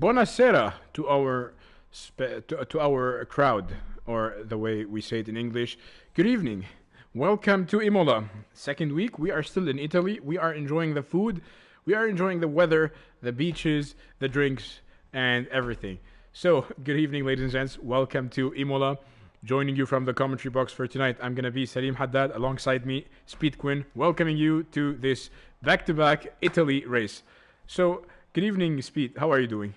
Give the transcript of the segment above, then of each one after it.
Buonasera to our crowd, or the way we say it in English. Good evening. Welcome to Imola. Second week, we are still in Italy. We are enjoying the food, we are enjoying the weather, the beaches, the drinks, and everything. So, good evening, ladies and gents. Welcome to Imola. Joining you from the commentary box for tonight, I'm going to be Salim Haddad. Alongside me, Speed Quinn, welcoming you to this back-to-back Italy race. So, good evening, Speed. How are you doing?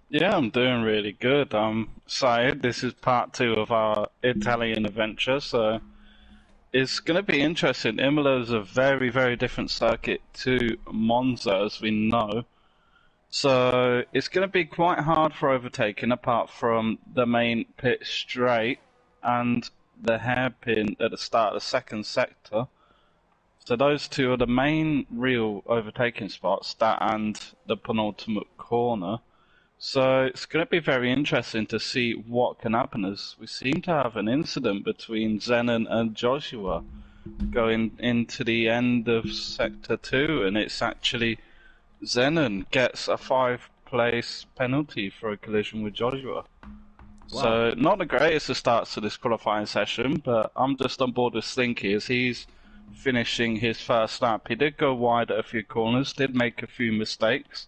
Yeah, I'm doing really good. I'm excited. This is part 2 of our Italian adventure, so it's going to be interesting. Imola is a very, very different circuit to Monza, as we know. So it's going to be quite hard for overtaking, apart from the main pit straight and the hairpin at the start of the second sector. So those two are the main real overtaking spots, that and the penultimate corner. So it's going to be very interesting to see what can happen, as we seem to have an incident between Zenon and Joshua going into the end of Sector 2, and it's actually Zenon gets a 5-place penalty for a collision with Joshua. Wow. So not the greatest of starts to this qualifying session, but I'm just on board with Slinky as he's finishing his first lap. He did go wide at a few corners, did make a few mistakes,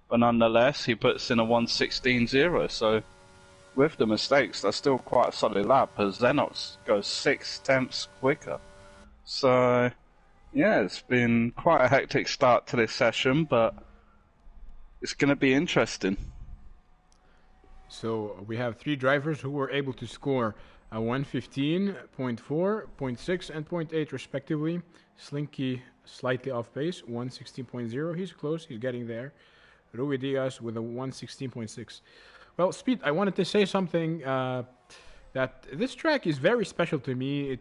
but nonetheless, he puts in a 1:16.0, so with the mistakes, that's still quite a solid lap, as Xenox goes 6/10 quicker. So, yeah, it's been quite a hectic start to this session, but it's going to be interesting. So, we have 3 drivers who were able to score a 1:15, 0.4, 0.6, and 0.8 respectively. Slinky slightly off pace, 1:16.0, he's close, he's getting there. Rui Diaz with a 1:16.6. Well, Speed, I wanted to say something that this track is very special to me.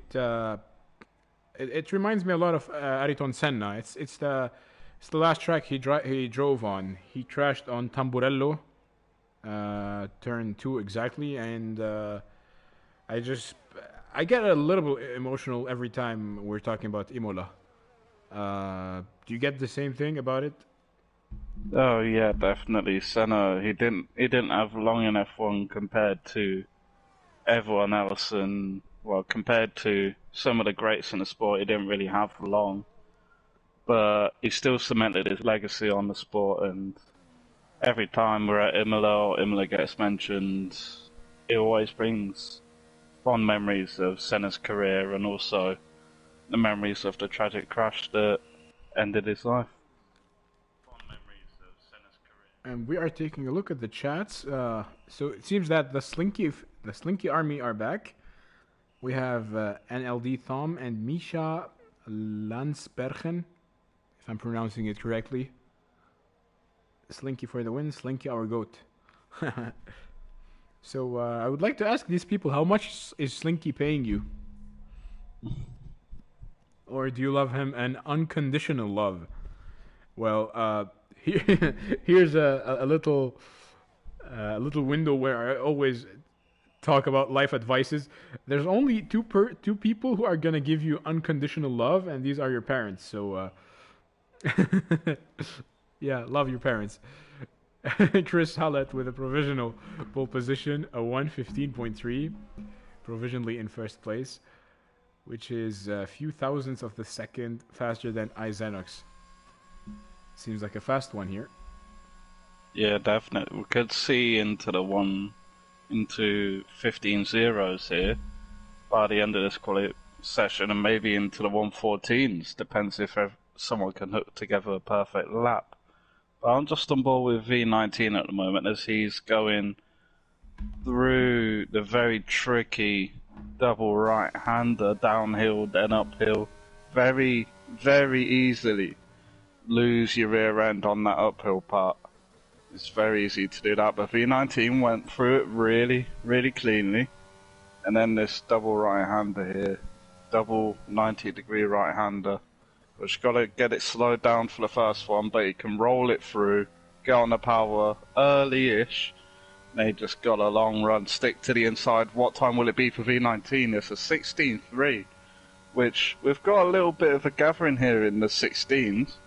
It reminds me a lot of Ayrton Senna. It's the last track he drove on. He crashed on Tamburello, turn 2 exactly, and I get a little bit emotional every time we're talking about Imola. Do you get the same thing about it? Oh yeah, definitely. Senna, he didn't have long in F1 compared to everyone else, and well, compared to some of the greats in the sport, he didn't really have long. But he still cemented his legacy on the sport, and every time we're at Imola or Imola gets mentioned, it always brings fond memories of Senna's career and also the memories of the tragic crash that ended his life. And we are taking a look at the chats. So it seems that the Slinky army are back. We have NLD Thom and Misha Landsbergen, if I'm pronouncing it correctly. Slinky for the win, Slinky our goat. So I would like to ask these people, how much is Slinky paying you? Or do you love him an unconditional love? Well, here's a little window where I always talk about life advices. There's only two people who are gonna give you unconditional love, and these are your parents. So, yeah, love your parents. Chris Hallett with a provisional pole position, a 1:15.3, provisionally in first place, which is a few thousandths of the second faster than iZenox. Seems like a fast one here. Yeah, definitely. We could see into 15 zeros here by the end of this session, and maybe into the 1:14s. Depends if someone can hook together a perfect lap. But I'm just on board with V19 at the moment as he's going through the very tricky double right-hander, downhill then uphill, very, very easily lose your rear end on that uphill part. It's very easy to do that, but V19 went through it really, really cleanly. And then this double right-hander here, double 90-degree right-hander, which got to get it slowed down for the first one, but you can roll it through, get on the power early-ish. They just got a long run, stick to the inside. What time will it be for V19? It's a 16.3, which we've got a little bit of a gathering here in the 16s.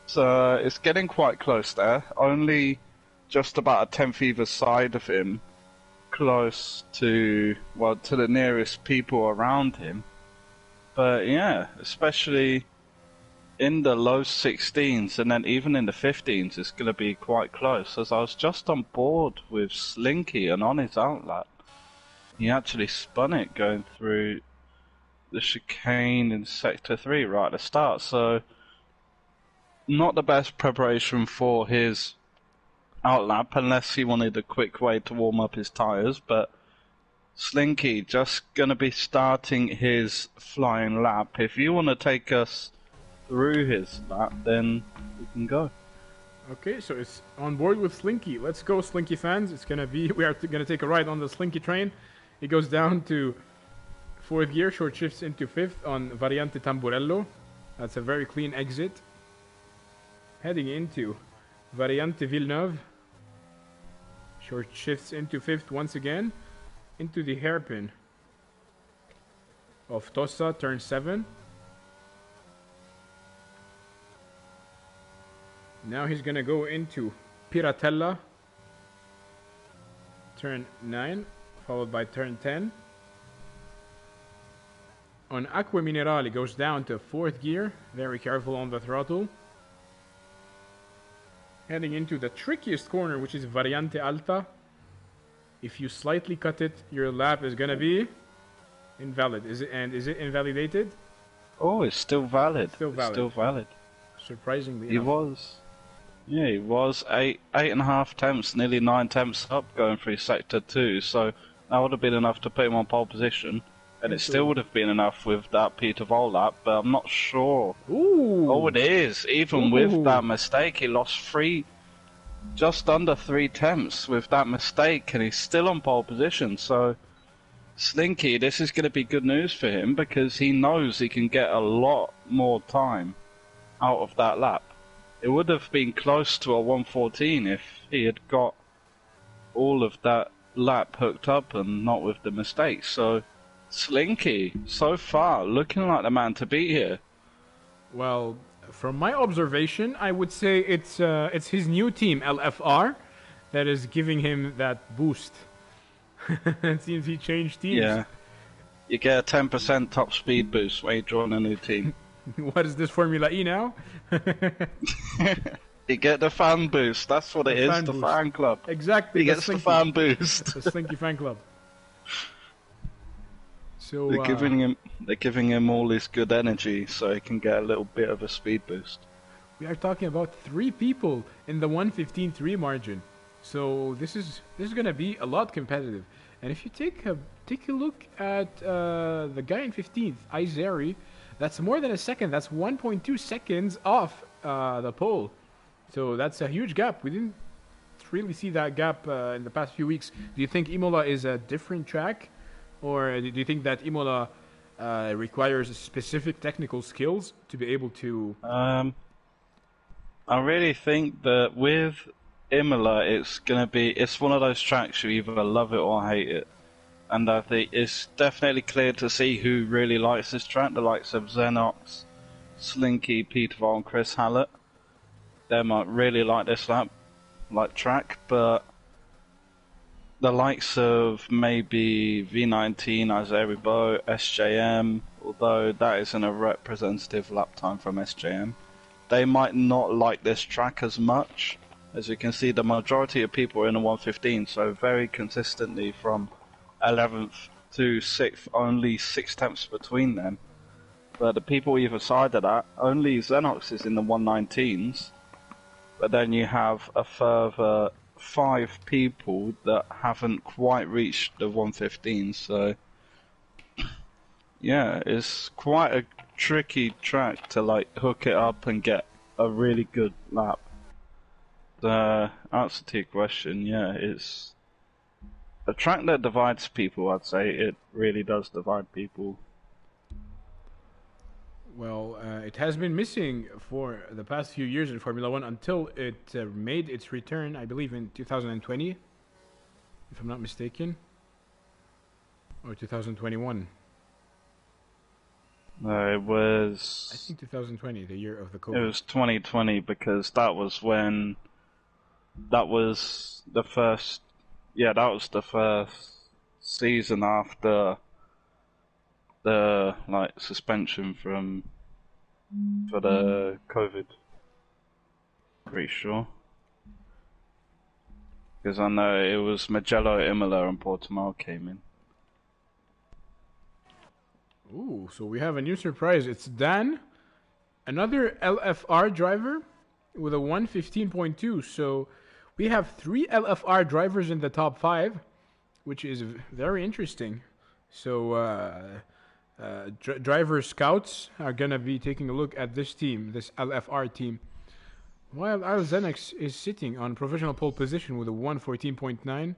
So it's getting quite close there. Only just about a tenth either side of him, close to, well, to the nearest people around him. But yeah, especially in the low 16s and then even in the 15s, it's going to be quite close. As I was just on board with Slinky and on his outlap, he actually spun it going through the chicane in Sector 3 right at the start. So, not the best preparation for his outlap unless he wanted a quick way to warm up his tyres. But Slinky just going to be starting his flying lap. If you want to take us through his lap, then we can go. Okay, so it's on board with Slinky. Let's go, Slinky fans. It's gonna be we are gonna take a ride on the Slinky train. It goes down to 4th gear, short shifts into 5th on Variante Tamburello. That's a very clean exit. Heading into Variante Villeneuve. Short shifts into 5th once again. Into the hairpin of Tossa, turn 7. Now he's gonna go into Piratella, turn 9, followed by turn 10. On Acqua Minerale goes down to 4th gear, very careful on the throttle. Heading into the trickiest corner, which is Variante Alta. If you slightly cut it, your lap is gonna be invalid. Is it invalidated? Oh, it's still valid. Still valid. Still valid. Surprisingly He enough. was. Yeah, he was 8.5 temps, nearly 9 temps up going through Sector 2, so that would have been enough to put him on pole position, and it still would have been enough with that Peter Vol lap, but I'm not sure. Ooh! Oh, it is. Even with that mistake, he lost just under 3 temps with that mistake, and he's still on pole position, so Slinky, this is going to be good news for him, because he knows he can get a lot more time out of that lap. It would have been close to a 114 if he had got all of that lap hooked up and not with the mistakes. So, Slinky, so far, looking like the man to beat here. Well, from my observation, I would say it's his new team, LFR, that is giving him that boost. It seems he changed teams. Yeah. You get a 10% top speed boost when you join a new team. What is this, Formula E now? You get the fan boost. That's what it is. The fan club. Exactly. He gets the fan boost. The Slinky fan club. So they're giving him all this good energy, so he can get a little bit of a speed boost. We are talking about 3 people in the 1:15.3 margin. So this is gonna be a lot competitive. And if you take a look at the guy in 15th, Izeri, that's more than a second. That's 1.2 seconds off the pole. So that's a huge gap. We didn't really see that gap in the past few weeks. Do you think Imola is a different track? Or do you think that Imola requires specific technical skills to be able to... I really think that with Imola, it's one of those tracks you either love it or hate it. And I think it's definitely clear to see who really likes this track, the likes of Xenox, Slinky, Peter Vol, and Chris Hallett. They might really like this track, but the likes of maybe V19, Azeribo, SJM, although that isn't a representative lap time from SJM, they might not like this track as much. As you can see, the majority of people are in a 115, so very consistently from 11th to 6th, only 6 temps between them. But the people either side of that, only Xenox is in the 119s, but then you have a further 5 people that haven't quite reached the 115s, so yeah, it's quite a tricky track to hook it up and get a really good lap. The answer to your question, yeah, it's a track that divides people. I'd say it really does divide people. Well, it has been missing for the past few years in Formula 1 until it made its return, I believe, in 2020, if I'm not mistaken, or 2021. It was... I think 2020, the year of the COVID. It was 2020 because that was when that was the first. Yeah, that was the first season after the suspension for the COVID. Pretty sure. Because I know it was Magello, Imola, and Portimao came in. Ooh, so we have a new surprise. It's Dan, another LFR driver with a 115.2. So we have 3 LFR drivers in the top 5, which is very interesting. So driver scouts are going to be taking a look at this team, this LFR team. While Alzenex is sitting on provisional pole position with a 114.9,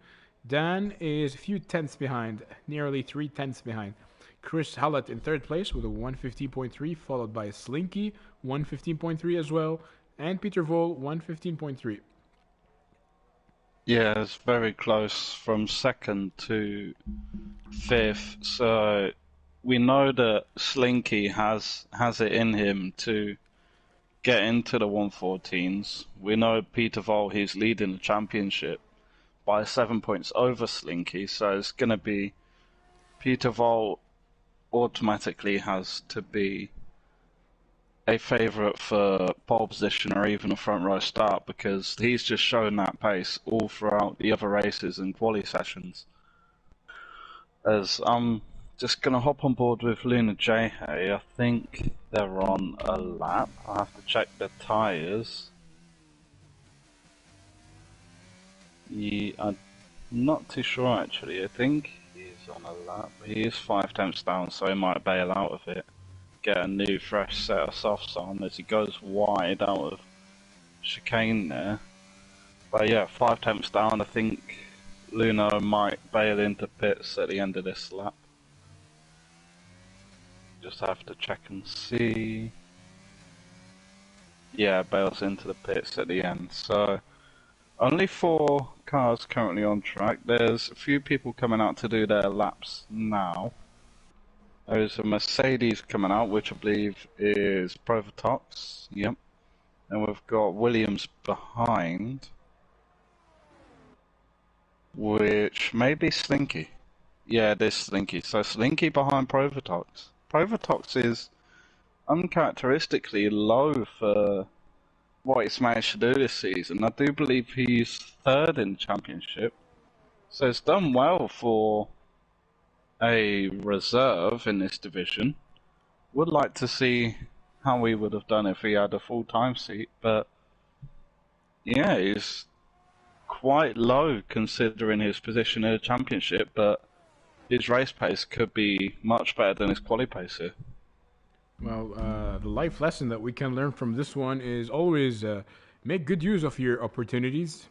Dan is a few tenths behind, nearly 3 tenths behind. Chris Hallett in third place with a 115.3, followed by Slinky, 115.3 as well, and Peter Vol, 115.3. Yeah, it's very close from second to fifth. So we know that Slinky has it in him to get into the 114s. We know Peter Vol, he's leading the championship by 7 points over Slinky, so it's going to be Peter Vol automatically has to be a favourite for pole position or even a front row start because he's just shown that pace all throughout the other races and quali sessions. As I'm just going to hop on board with Luna J. Hey, I think they're on a lap. I have to check the tyres. Yeah, I'm not too sure actually. I think he's on a lap. He is 5 tenths down, so he might bail out of it. Get a new fresh set of softs on as he goes wide out of chicane there. But yeah, 5 tenths down. I think Luna might bail into pits at the end of this lap. Just have to check and see. Yeah, bails into the pits at the end. So only 4 cars currently on track. There's a few people coming out to do their laps now. There's a Mercedes coming out, which I believe is Provatox. Yep. And we've got Williams behind, which may be Slinky. Yeah, it is Slinky. So Slinky behind Provatox. Provatox is uncharacteristically low for what he's managed to do this season. I do believe he's 3rd in the championship. So it's done well for a reserve in this division. Would like to see how he would have done if he had a full-time seat, but yeah, he's quite low considering his position in the championship, but his race pace could be much better than his quali pace here. Well, the life lesson that we can learn from this one is always make good use of your opportunities.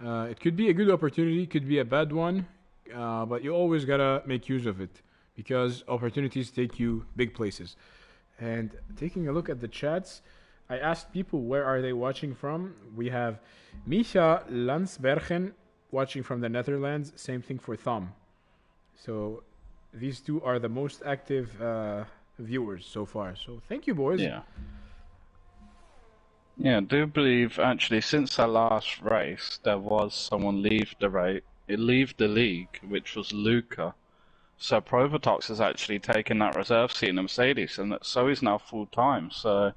It could be a good opportunity, could be a bad one, but you always gotta make use of it because opportunities take you big places. And taking a look at the chats, I asked people where are they watching from. We have Misha Landsbergen watching from the Netherlands. Same thing for Thom. So these two are the most active viewers so far. So thank you, boys. Yeah. Yeah, I do believe actually since our last race there was someone leave the league, which was Luca. So Provatox has actually taken that reserve seat in the Mercedes, and so he's now full time. So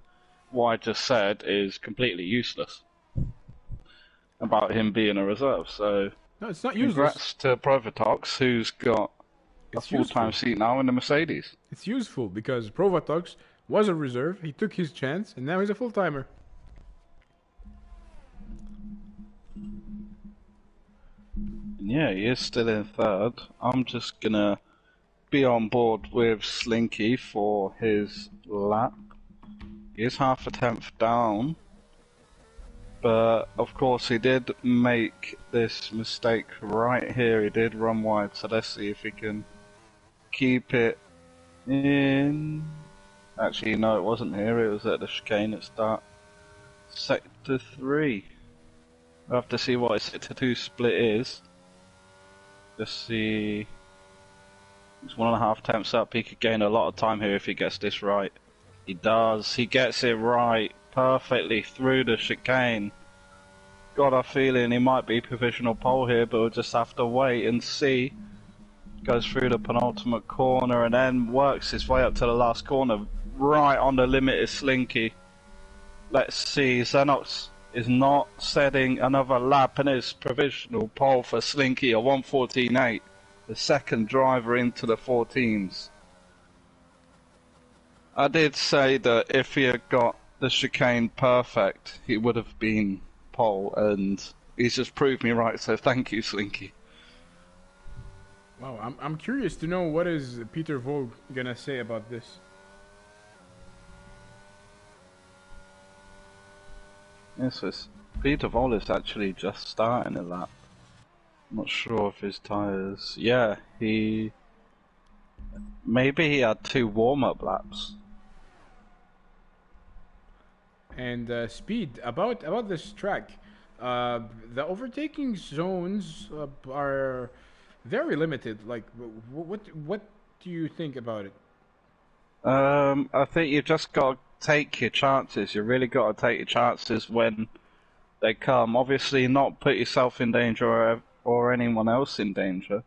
what I just said is completely useless about him being a reserve. So no, it's not useless. Congrats to Provatox, who's got a full-time seat now in the Mercedes. It's useful because Provatox was a reserve. He took his chance, and now he's a full-timer. Yeah, he is still in 3rd. I'm just gonna be on board with Slinky for his lap. He is half a tenth down, but of course he did make this mistake right here. He did run wide, so let's see if he can keep it in. Actually, no, it wasn't here. It was at the chicane at start. Sector 3. We'll have to see what his Sector 2 split is. Let's see. He's 1.5 tenths up. He could gain a lot of time here if he gets this right. He does. He gets it right perfectly through the chicane. got a feeling he might be provisional pole here, but we'll just have to wait and see. Goes through the penultimate corner and then works his way up to the last corner. Right on the limit is Slinky. Let's see, Xenox is not setting another lap and it's provisional pole for Slinky, a 1:14.8. The second driver into the 14s. I did say that if he had got the chicane perfect, he would have been pole, and he's just proved me right, so thank you, Slinky. Wow, I'm curious to know what is Peter Vogt gonna say about this. Yes, it's Peter Vogt is actually just starting a lap. I'm not sure if his tyres... Yeah, maybe he had 2 warm-up laps. And speed, about this track, the overtaking zones are very limited. Like, what do you think about it? I think you just got to take your chances. You really got to take your chances when they come. Obviously, not put yourself in danger or anyone else in danger.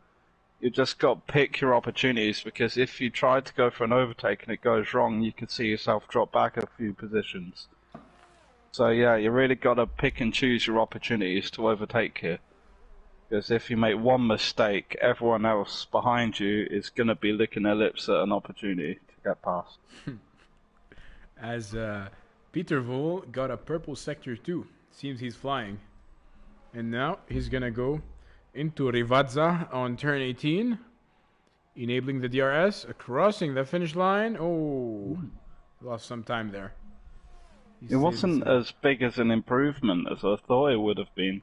You just got to pick your opportunities, because if you try to go for an overtake and it goes wrong, you could see yourself drop back a few positions. So yeah, you really got to pick and choose your opportunities to overtake here. Because if you make one mistake, everyone else behind you is going to be licking their lips at an opportunity to get past. As Peter Vogt got a purple sector too. Seems he's flying. And now he's going to go into Rivazza on turn 18. Enabling the DRS, crossing the finish line. Oh, lost some time there. It wasn't as big as an improvement as I thought it would have been.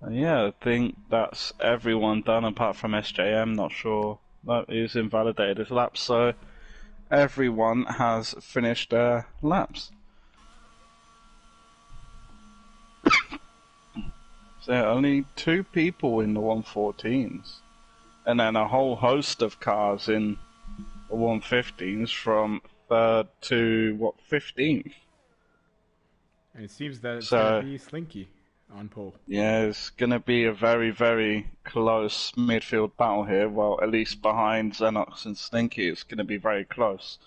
Yeah, I think that's everyone done apart from SJM, not sure. That is invalidated his laps, so everyone has finished their laps. So only 2 people in the 114s, and then a whole host of cars in the 115s from 3rd to 15th. And it seems that it's going to be Slinky on pole. Yeah, it's going to be a very, very close midfield battle here. Well, at least behind Xenox and Slinky, it's going to be very close.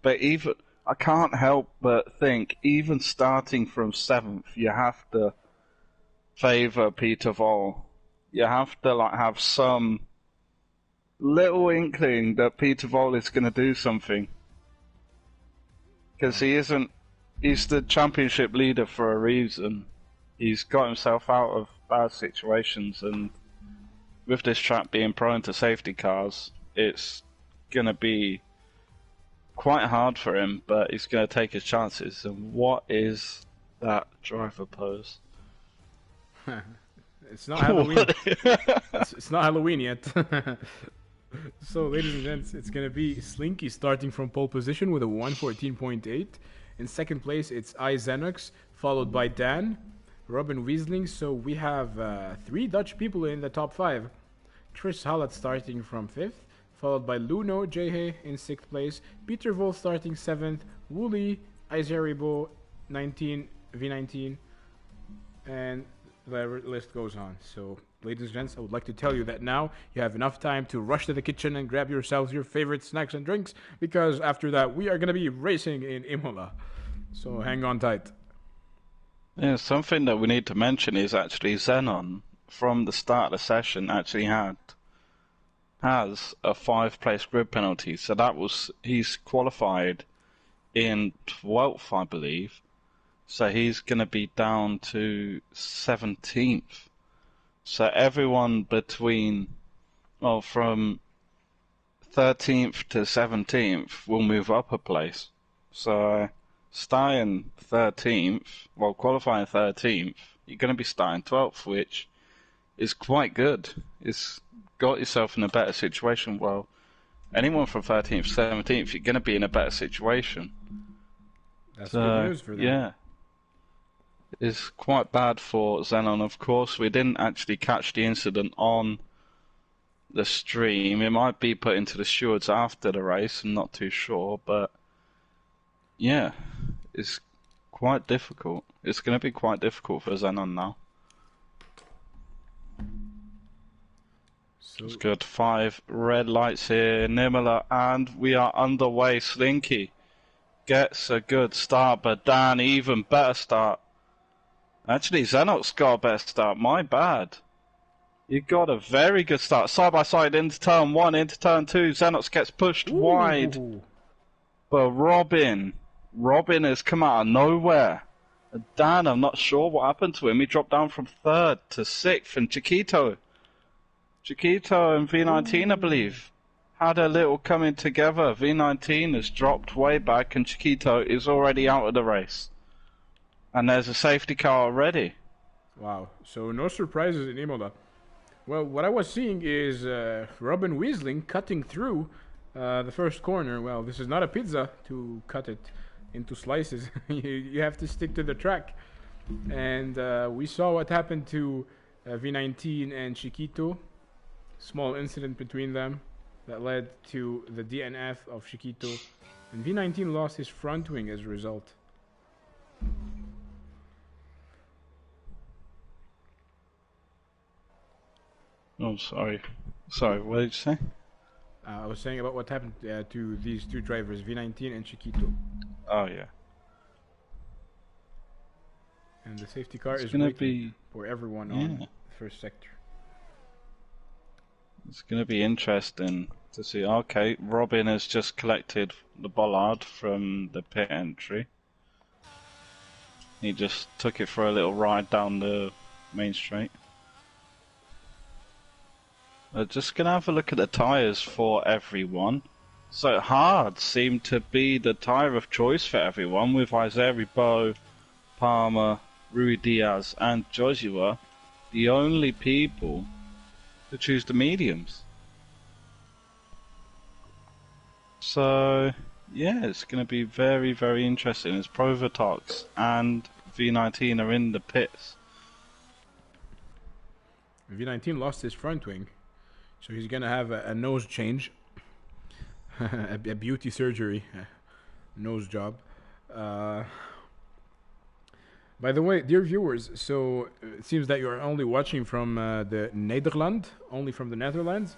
But even I can't help but think, even starting from 7th, you have to favour Peter Vogt. You have to have some little inkling that Peter Vogt is going to do something. Because he's the championship leader for a reason. He's got himself out of bad situations, and with this track being prone to safety cars, it's going to be quite hard for him, but he's going to take his chances. And what is that driver pose? It's not Halloween. It's not Halloween yet. So, ladies and gents, it's going to be Slinky starting from pole position with a 1:14.8. In second place, it's Xenox, followed by Dan, Robin Wiesling. So we have 3 Dutch people in the top 5. Chris Hallett starting from 5th, followed by Luno Jehe in 6th place, Peter Vogt starting 7th, Wooly, Izeribo 19, V19, and the list goes on. So, ladies and gents, I would like to tell you that now you have enough time to rush to the kitchen and grab yourselves your favorite snacks and drinks, because after that we are going to be racing in Imola. So hang on tight. Yeah, something that we need to mention is actually Xenon, from the start of the session, actually has a 5-place grid penalty. So he's qualified in 12th, I believe. So he's going to be down to 17th. So everyone from 13th to 17th will move up a place. So starting 13th, qualifying 13th, you're going to be starting 12th, which is quite good. It's got yourself in a better situation. Well, anyone from 13th to 17th, you're going to be in a better situation. That's good news for them. Yeah. It's quite bad for Xenon. Of course, we didn't actually catch the incident on the stream. It might be put into the stewards after the race, I'm not too sure, but yeah, it's quite difficult. It's going to be quite difficult for Zenon now. So It's good. 5 red lights here in Imola, and we are underway. Slinky gets a good start, but Dan even better start. Actually, Zenok's got a better start. My bad. You got a very good start. Side by side into turn 1, into turn 2. Xenox gets pushed wide. But Robin has come out of nowhere. Dan, I'm not sure what happened to him. He dropped down from 3rd to 6th. And Chiquito and V19, I believe, had a little coming together. V19 has dropped way back, and Chiquito is already out of the race. And there's a safety car already. Wow. So no surprises in Imola. Well, what I was seeing is Robin Weasling cutting through the first corner. Well, this is not a pizza to cut it into slices. You have to stick to the track. And we saw what happened to V19 and Chiquito. Small incident between them that led to the DNF of Chiquito. And V19 lost his front wing as a result. Oh, sorry. Sorry, what did you say? I was saying about what happened to these two drivers, V19 and Chiquito. Oh, yeah. And the safety car It's is gonna waiting be for everyone on the first sector. It's going to be interesting to see. Okay, Robin has just collected the bollard from the pit entry. He just took it for a little ride down the main straight. We're just going to have a look at the tyres for everyone. So hard seemed to be the tyre of choice for everyone, with Isaiah Ribeau, Palmer, Rui Diaz and Joshua the only people to choose the mediums. So yeah, it's going to be very, very interesting as Provotox and V19 are in the pits. V19 lost his front wing, so he's going to have a nose change, a beauty surgery, nose job. By the way, dear viewers, so it seems that you are only watching from the Nederland, only from the Netherlands.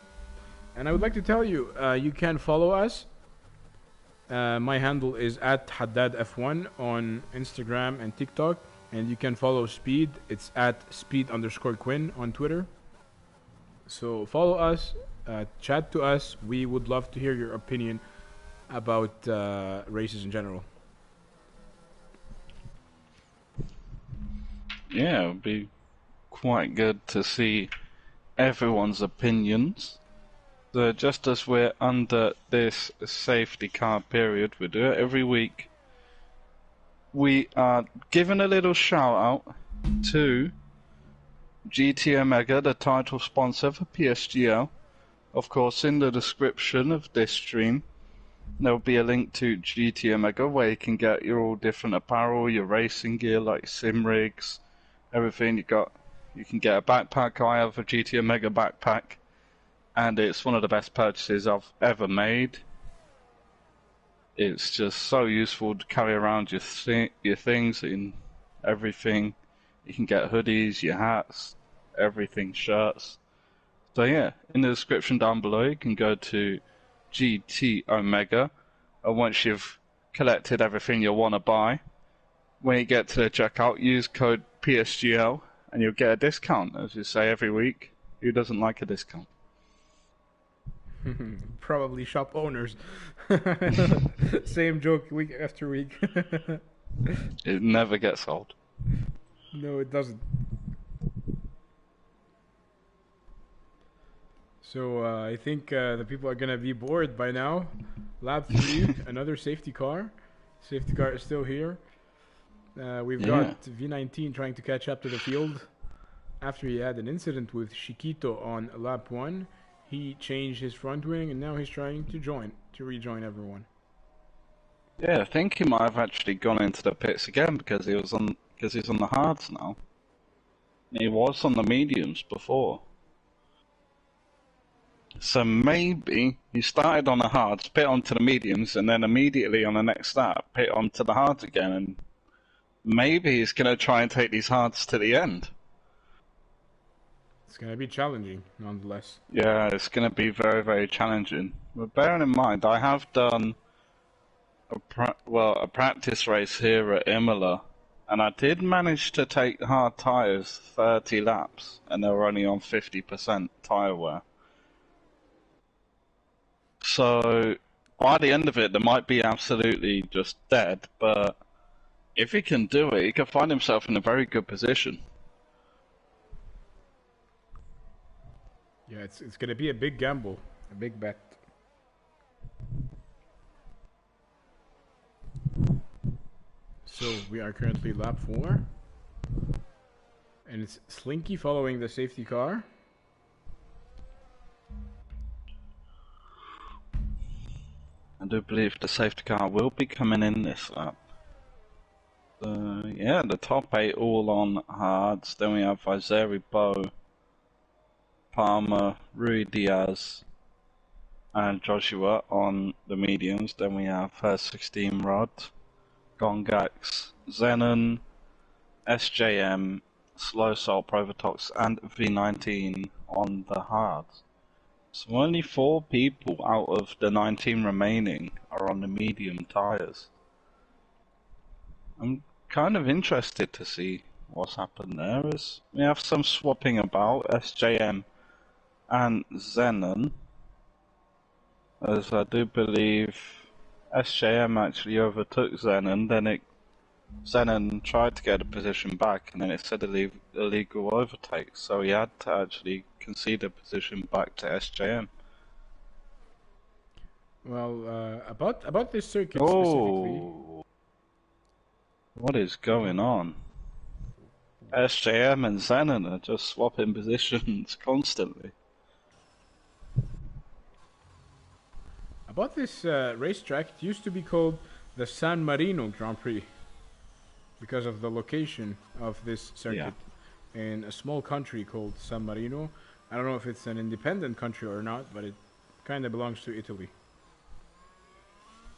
And I would like to tell you, you can follow us. My handle is @HaddadF1 on Instagram and TikTok. And you can follow Speed. It's @Speed_Quinn on Twitter. So follow us, chat to us. We would love to hear your opinion about races in general. Yeah, it would be quite good to see everyone's opinions. So just as we're under this safety car period, we do it every week. We are giving a little shout out to GT Omega, the title sponsor for PSGL. Of course, in the description of this stream, there will be a link to GT Omega where you can get your all different apparel, your racing gear like sim rigs, everything you got. You can get a backpack. I have a GT Omega backpack, and it's one of the best purchases I've ever made. It's just so useful to carry around your things and everything. You can get hoodies, your hats, everything, shirts. So yeah, in the description down below you can go to GT Omega, and once you've collected everything you'll want to buy, when you get to the checkout, use code PSGL and you'll get a discount, as you say every week. Who doesn't like a discount? Probably shop owners. Same joke week after week. It never gets old. No, it doesn't. So I think the people are gonna be bored by now. Lap 3, another safety car. Safety car is still here. We've got V19 trying to catch up to the field. After he had an incident with Chiquito on lap 1, he changed his front wing, and now he's trying to rejoin everyone. Yeah, I think he might have actually gone into the pits again because he's on the hards now. He was on the mediums before. So maybe he started on the hards, pit onto the mediums, and then immediately on the next lap, pit onto the hards again, and maybe he's going to try and take these hards to the end. It's going to be challenging, nonetheless. Yeah, it's going to be very, very challenging. But bearing in mind, I have done a practice race here at Imola, and I did manage to take hard tyres 30 laps, and they were only on 50% tyre wear. So, by the end of it, they might be absolutely just dead, but if he can do it, he can find himself in a very good position. Yeah, it's going to be a big gamble, a big bet. So we are currently lap 4. And it's Slinky following the safety car. I do believe the safety car will be coming in this lap. Yeah, the top 8 all on hards. Then we have Iseri Bo, Palmer, Rui Diaz, and Joshua on the mediums. Then we have her 16 Rod, Gongax, Zenon, SJM, Slow Soul, Provatox, and V19 on the hards. So only 4 people out of the 19 remaining are on the medium tyres. I'm kind of interested to see what's happened there. As we have some swapping about, SJM and Zenon, as I do believe SJM actually overtook Zenon, then Zenon tried to get a position back, and then it said illegal overtake, so he had to actually concede a position back to SJM. Well, about this circuit specifically. What is going on? SJM and Zenon are just swapping positions constantly. About this racetrack, it used to be called the San Marino Grand Prix because of the location of this circuit in a small country called San Marino. I don't know if it's an independent country or not, but it kind of belongs to Italy.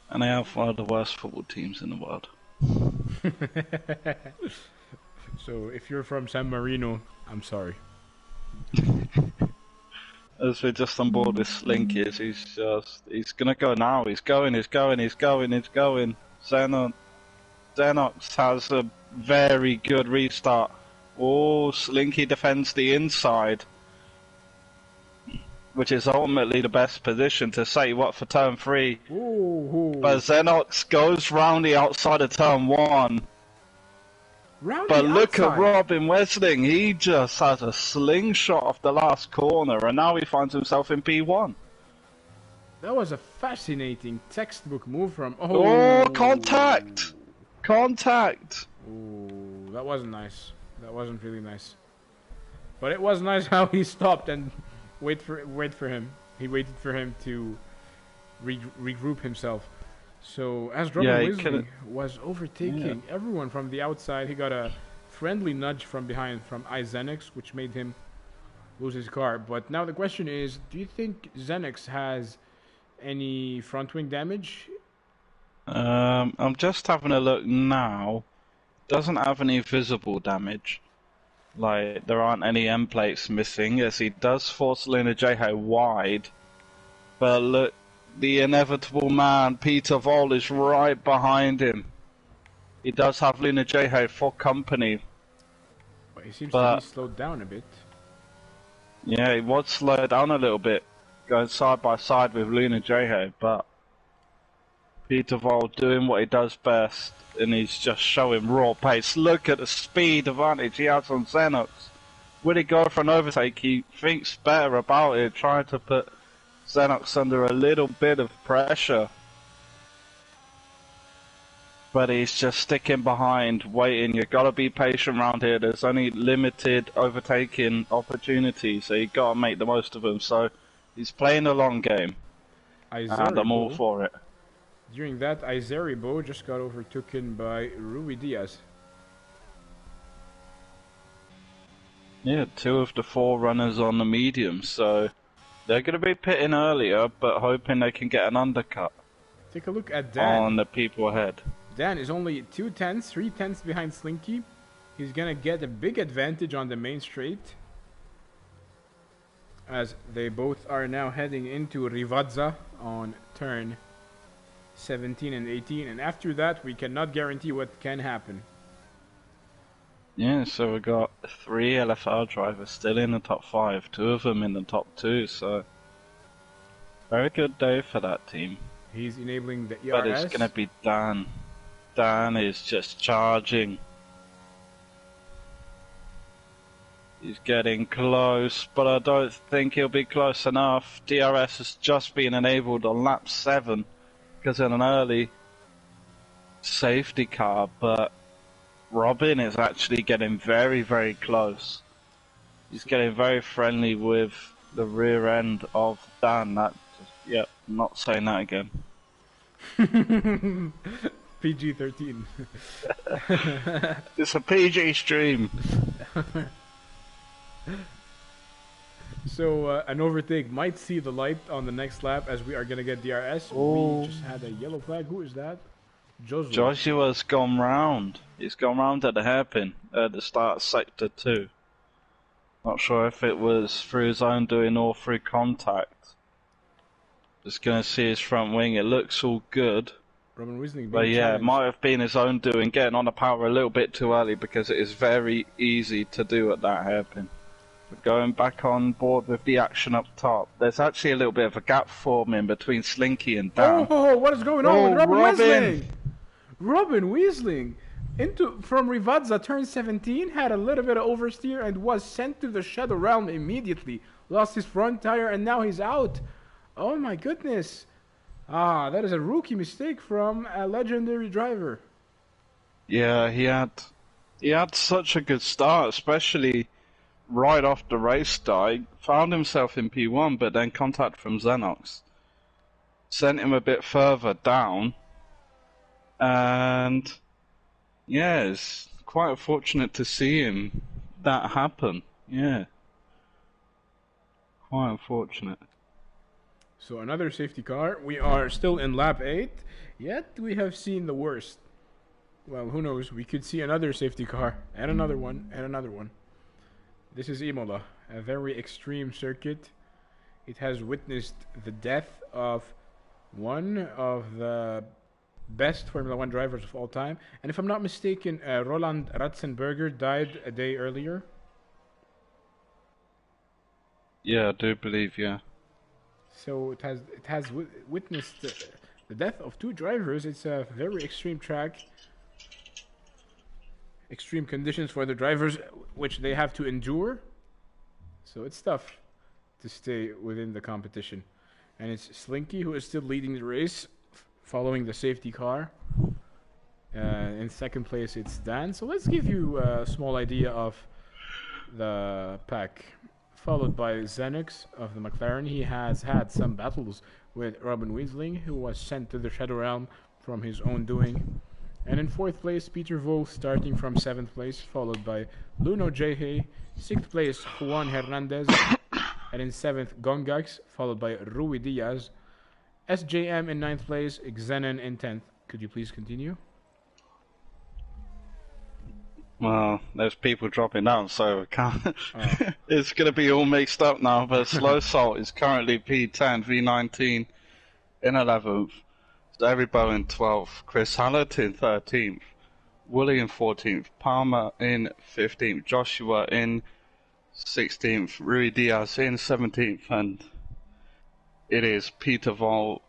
And they have one of the worst football teams in the world. So if you're from San Marino, I'm sorry. As we're just on board with Slinkies, he's gonna go now. He's going. Xenox has a very good restart. Oh, Slinky defends the inside, which is ultimately the best position to save up for turn 3. Ooh. But Xenox goes round the outside of turn 1. But look at Robin Wesling, he just has a slingshot off the last corner, and now he finds himself in P1. That was a fascinating textbook move from... Oh, contact! Contact! Ooh, that wasn't nice. That wasn't really nice. But it was nice how he stopped and wait for him. He waited for him to regroup himself. So as Robin Weasley was overtaking everyone from the outside, he got a friendly nudge from behind from iZenix, which made him lose his car. But now the question is, do you think Zenix has any front wing damage? I'm just having a look now. Doesn't have any visible damage. Like, there aren't any end plates missing, as he does force Luna J-Ho wide. But look, the inevitable man, Peter Vol, is right behind him. He does have Luna J-Ho for company. But he seems to be slowed down a bit. Yeah, he was slowed down a little bit, going side by side with Luna J-Ho, but Peter Vol doing what he does best, and he's just showing raw pace. Look at the speed advantage he has on Xenox. Will he go for an overtake? He thinks better about it, trying to put Xenox under a little bit of pressure. But he's just sticking behind, waiting. You've got to be patient around here. There's only limited overtaking opportunities, so you've got to make the most of them. So he's playing a long game, and I'm all for it. During that, Izeribo just got overtaken by Rui Diaz. Yeah, 2 of the 4 runners on the medium, so they're going to be pitting earlier, but hoping they can get an undercut. Take a look at Dan. On the people ahead. Dan is only 2 tenths, 3 tenths behind Slinky. He's gonna get a big advantage on the main straight, as they both are now heading into Rivazza on turn 17 and 18, and after that we cannot guarantee what can happen. Yeah, so we got 3 LFR drivers still in the top 5, 2 of them in the top 2, so very good day for that team. He's enabling the ERS. But it's gonna be Dan. Dan is just charging. He's getting close, but I don't think he'll be close enough. DRS has just been enabled on lap 7 because of an early safety car, but Robin is actually getting very, very close. He's getting very friendly with the rear end of Dan. Yep, I'm not saying that again. PG-13. It's a PG stream. So an overtake might see the light on the next lap as we are going to get DRS. Oh. We just had a yellow flag. Who is that? Joshua. Joshua's gone round. He's gone round at the hairpin at the start of sector 2. Not sure if it was through his own doing or through contact. Just going to see his front wing. It looks all good. Robin Weisling, but yeah, challenged. it might have been his own doing, getting on the power a little bit too early because it is very easy to do at that hairpin. But going back on board with the action up top, there's actually a little bit of a gap forming between Slinky and Dan. Oh, what is going on with Robin Robin. Weisling? Robin Weisling from Rivazza, turn 17, had a little bit of oversteer and was sent to the Shadow Realm immediately. Lost his front tire and now he's out. Oh my goodness. Ah, that is a rookie mistake from a legendary driver. Yeah, he had such a good start, especially right off the race start. He found himself in P1, but then contact from Xenox sent him a bit further down. And yeah, it's quite unfortunate to see him that happen. Yeah, quite unfortunate. So another safety car. We are still in lap 8, yet we have seen the worst. Well, who knows? We could see another safety car, and another one, and another one. This is Imola, a very extreme circuit. It has witnessed the death of one of the best Formula 1 drivers of all time. And if I'm not mistaken, Roland Ratzenberger died a day earlier. Yeah, I do believe, yeah. So it has witnessed the death of 2 drivers. It's a very extreme track. Extreme conditions for the drivers, which they have to endure. So it's tough to stay within the competition. And it's Slinky who is still leading the race, following the safety car. In second place, it's Dan. So let's give you a small idea of the pack. Followed by Xenox of the McLaren. He has had some battles with Robin Weisling, who was sent to the Shadow Realm from his own doing. And in 4th place, Peter Vol, starting from 7th place, followed by Luno Jehe. 6th place, Juan Hernandez. And in 7th, Gongax, followed by Rui Diaz. SJM in 9th place, Xenon in 10th. Could you please continue? Well, there's people dropping down, so we can't. It's going to be all mixed up now, but Slow Salt is currently P10, V19 in 11th. David Bow in 12th, Chris Hallett in 13th, Woolley in 14th, Palmer in 15th, Joshua in 16th, Rui Diaz in 17th, and it is Peter Vol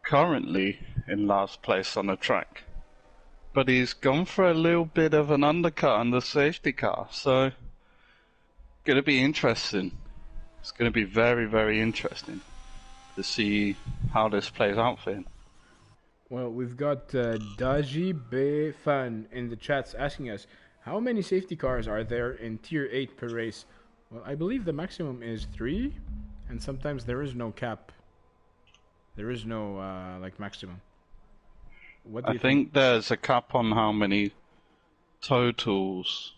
currently in last place on the track. But he's gone for a little bit of an undercut on the safety car, so going to be interesting. It's going to be very, very interesting to see how this plays out for him. Well, we've got Daji Be Fan in the chats asking us, how many safety cars are there in Tier 8 per race? Well, I believe the maximum is 3, and sometimes there is no cap. There is no, maximum. What do you think? There's a cap on how many totals,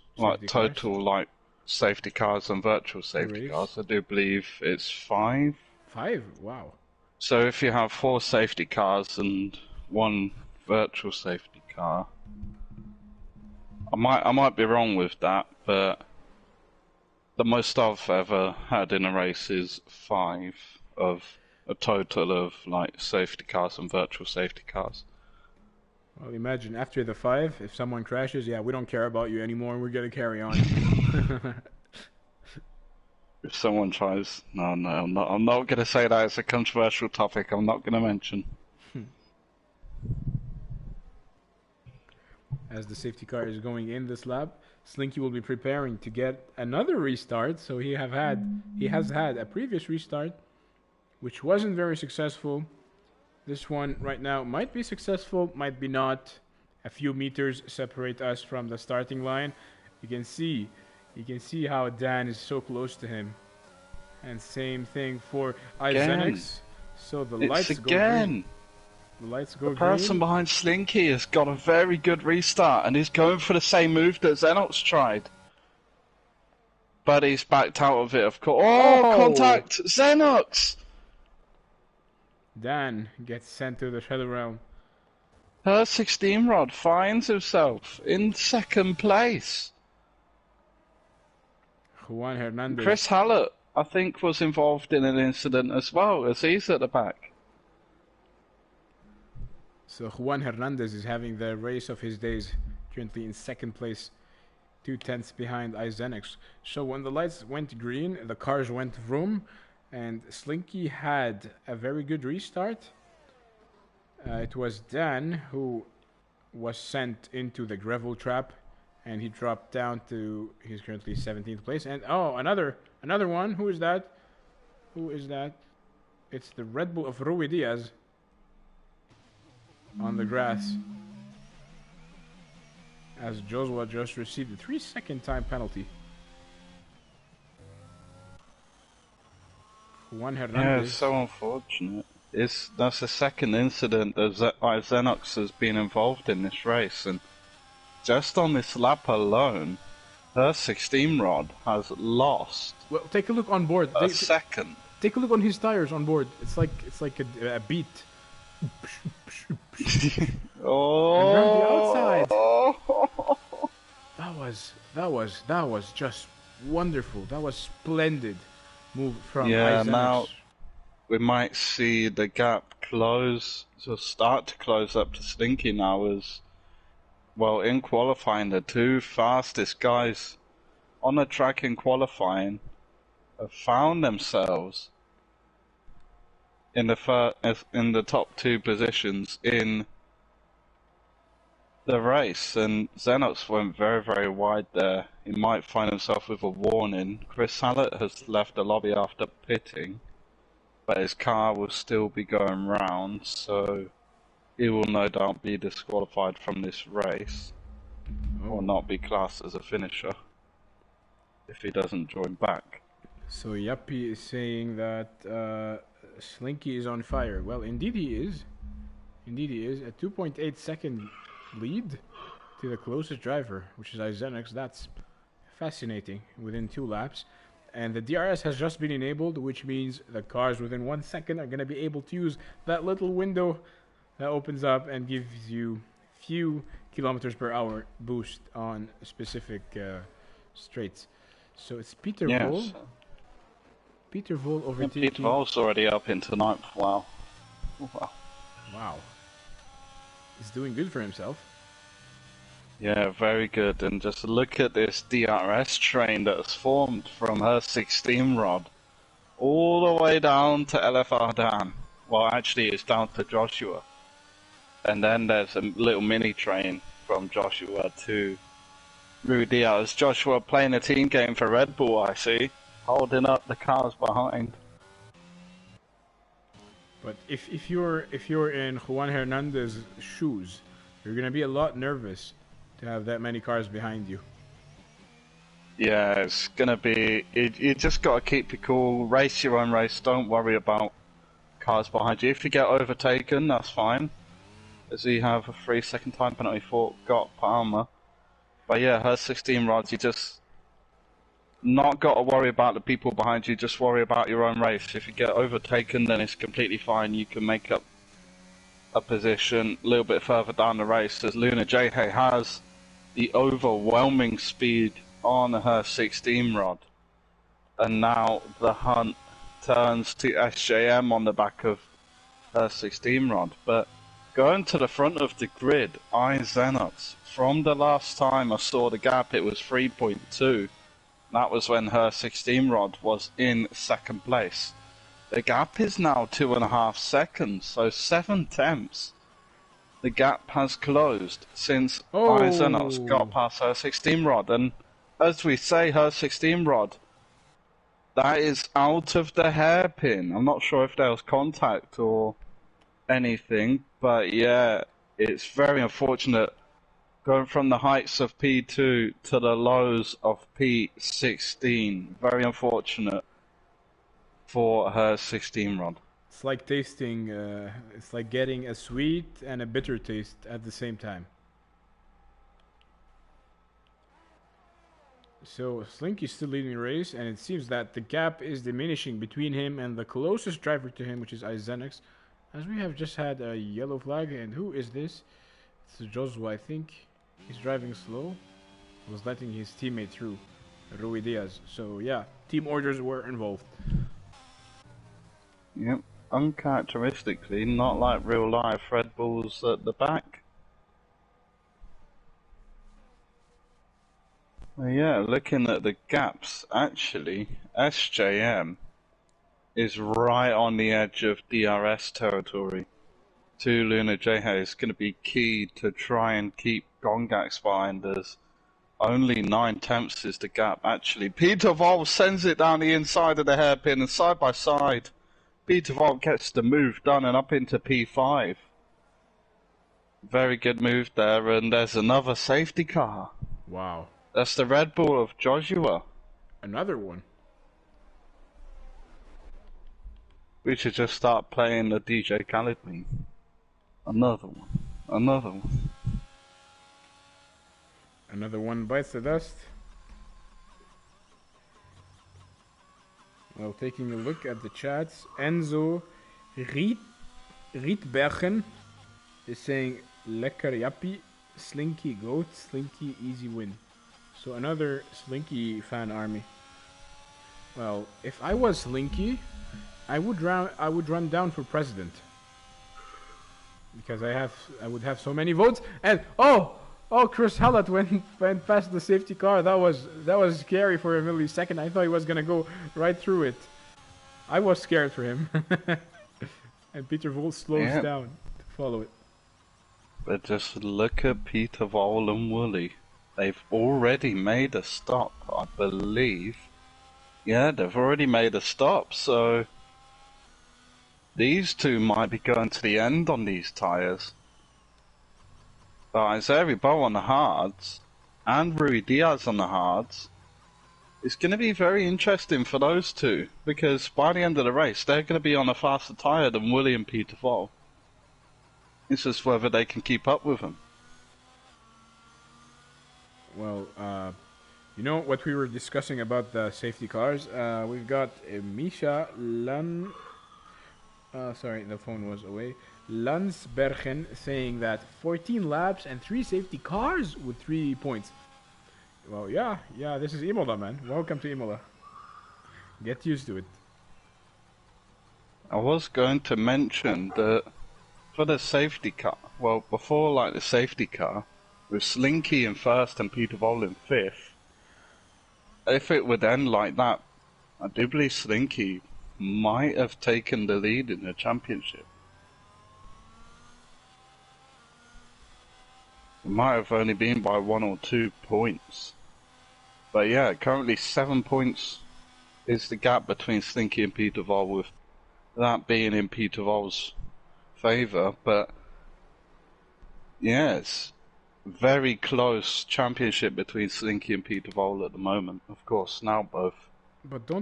safety cars and virtual safety cars. I do believe it's 5. 5? Wow. So if you have 4 safety cars and 1 virtual safety car. I might be wrong with that, but the most I've ever had in a race is 5 of a total of like safety cars and virtual safety cars. Well, imagine after the 5, if someone crashes, yeah, we don't care about you anymore. We're gonna carry on. If someone tries, no, I'm not gonna say that. It's a controversial topic. I'm not gonna mention. As the safety car is going in this lap, Slinky will be preparing to get another restart. So he has had a previous restart, which wasn't very successful. This one right now might be successful, might be not. A few meters separate us from the starting line. You can see how Dan is so close to him. And same thing for Izenix. So the lights go green. The lights go green. The person behind Slinky has got a very good restart and he's going for the same move that Xenox tried. But he's backed out of it, of course. Oh, contact! Xenox! Dan gets sent to the Shadow Realm. Her 16 rod finds himself in second place. Juan Hernandez. Chris Hallett, I think, was involved in an incident as well, as he's at the back. So Juan Hernandez is having the race of his days, currently in second place, 2/10 behind Izenix. So when the lights went green, the cars went vroom, and Slinky had a very good restart. It was Dan who was sent into the gravel trap, and he dropped down to, he's currently 17th place. And oh, another one. Who is that? It's the Red Bull of Rui Diaz on the grass, as Joshua just received a 3-second time penalty. Juan Hernandez. Yeah, it's so unfortunate. That's the second incident that Xenox has been involved in this race, and just on this lap alone, her 16 rod has lost. Well, take a look on board. A second. Take a look on his tires on board. It's like a beat. Oh! And around the outside. That was just wonderful. That was splendid move from Izenix. Now we might see the gap start to close up to Slinky now, as well. In qualifying, the 2 fastest guys on the track in qualifying have found themselves in the top 2 positions in the race, and Xenox went very, very wide there. He might find himself with a warning. Chris Hallett has left the lobby after pitting, but his car will still be going round, so he will no doubt be disqualified from this race, or not be classed as a finisher if he doesn't join back. So Yappy is saying that Slinky is on fire. Well, indeed he is. Indeed he is. A 2.8 second lead to the closest driver, which is Izenix. That's fascinating, within 2 laps. And the DRS has just been enabled, which means the cars within 1 second are going to be able to use that little window that opens up and gives you few kilometers per hour boost on specific straights. So it's Peter Vol. Peter Vol overtaking. Peter Vol's already up into 9th. Wow. Wow. He's doing good for himself. Yeah, very good. And just look at this DRS train that has formed from her 16 rod all the way down to LFR Dan. Well, actually, it's down to Joshua. And then there's a little mini train from Joshua to Rui Diaz. Joshua playing a team game for Red Bull, I see, holding up the cars behind. But if you're in Juan Hernandez's shoes, you're gonna be a lot nervous to have that many cars behind you. Yeah, it's gonna be. You just gotta keep it cool. Race your own race. Don't worry about cars behind you. If you get overtaken, that's fine, as you have a 3-second time penalty for Palmer. But yeah, her 16 rods. You just not got to worry about the people behind you. Just worry about your own race. If you get overtaken, then it's completely fine. You can make up a position a little bit further down the race as Luna Jhe has the overwhelming speed on her 16 rod. And now the hunt turns to SJM on the back of her 16 rod. But going to the front of the grid, iXenox, from the last time I saw the gap, it was 3.2. That was when her 16 rod was in second place. The gap is now 2.5 seconds, so 7 tenths. The gap has closed since iXenox got past her 16 rod. And as we say, her 16 rod, that is out of the hairpin. I'm not sure if there was contact or anything, but yeah, it's very unfortunate going from the heights of P2 to the lows of P16. Very unfortunate for her 16 rod. It's like tasting, it's like getting a sweet and a bitter taste at the same time. So Slinky's still leading the race, and it seems that the gap is diminishing between him and the closest driver to him, which is iXenox. As we have just had a yellow flag, and who is this? It's Joshua, I think. He's driving slow. He was letting his teammate through, Rui Diaz. So yeah, team orders were involved. Yep, uncharacteristically, not like real life Red Bulls at the back. Well, yeah, looking at the gaps, actually, SJM is right on the edge of DRS territory to Luna Jhe. It's going to be key to try and keep Gongax behind us. Only 9 tenths is the gap, actually. Peter Vol sends it down the inside of the hairpin, and side by side, Peter Vol gets the move done and up into P5. Very good move there, and there's another safety car. Wow. That's the Red Bull of Joshua. Another one. We should just start playing the DJ Khaled meme. Another one. Another one. Another one bites the dust. Well, taking a look at the chats, Enzo Rietbergen is saying Lekker Yappie, Slinky Goat, Slinky Easy Win. So another Slinky fan army. Well, if I was Slinky, I would run down for president. Because I would have so many votes, and Chris Hallett went past the safety car. That was scary for a millisecond. I thought he was gonna go right through it. I was scared for him. And Peter Vol slows down to follow it. But just look at Peter Vol and Wooly. They've already made a stop, I believe. Yeah, they've already made a stop, so these two might be going to the end on these tyres. But Isaiah Ribo on the hards, and Rui Diaz on the hards, it's going to be very interesting for those two, because by the end of the race, they're going to be on a faster tyre than Willie and Peter Vol. It's just whether they can keep up with them. Well, you know what we were discussing about the safety cars? We've got Misha Lan... sorry, the phone was away. Landsbergen saying that 14 laps and 3 safety cars with 3 points. Well, yeah, this is Imola, man. Welcome to Imola. Get used to it. I was going to mention that for the safety car, well, before like the safety car, with Slinky in first and Peter Vol in fifth, if it would end like that, I do believe Slinky might have taken the lead in the championship. It might have only been by 1 or 2 points. But yeah, currently 7 points is the gap between Slinky and Peter Vol, with that being in Peter Vol's favour. But yeah, it's very close championship between Slinky and Peter Vol at the moment. Of course, now both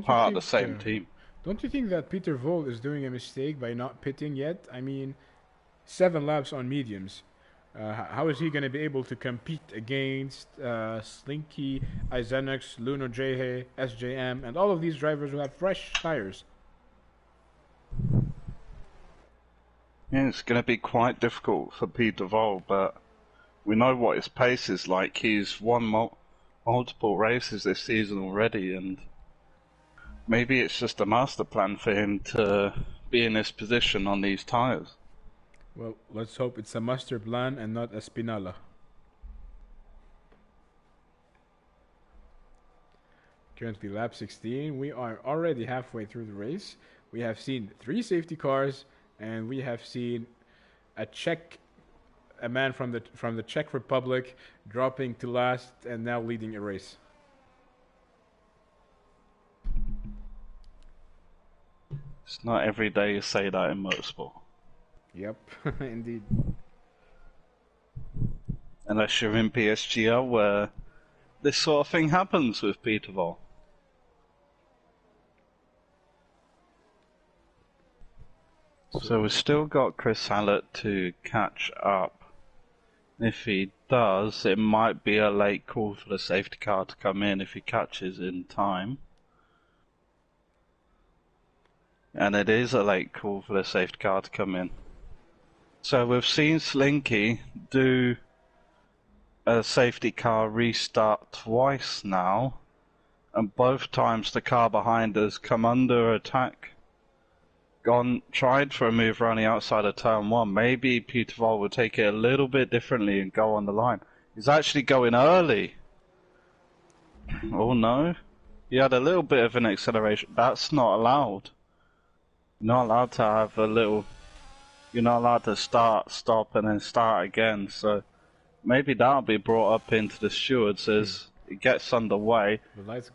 part of the same team. Don't you think that Peter Vol is doing a mistake by not pitting yet? I mean, 7 laps on mediums. How is he going to be able to compete against Slinky, iXenox, Luna Jhe, SJM, and all of these drivers who have fresh tires? Yeah, it's going to be quite difficult for Peter Vol, but we know what his pace is like. He's won multiple races this season already, and maybe it's just a master plan for him to be in this position on these tyres. Well, let's hope it's a master plan and not a Spinalla. Currently lap 16. We are already halfway through the race. We have seen 3 safety cars, and we have seen a man from the Czech Republic dropping to last and now leading a race. It's not every day you say that in motorsport. Yep, indeed. Unless you're in PSGL, where this sort of thing happens with Peter Vol. So we've still got Chris Hallett to catch up. If he does, it might be a late call for the safety car to come in if he catches in time. And it is a late call for the safety car to come in. So we've seen Slinky do a safety car restart twice now, and both times the car behind us come under attack. Tried for a move around the outside of turn 1. Maybe Peter Vol would take it a little bit differently and go on the line. He's actually going early. Oh no. He had a little bit of an acceleration. That's not allowed. You're not allowed to have a little... You're not allowed to start, stop, and then start again. So maybe that'll be brought up into the stewards as it gets underway.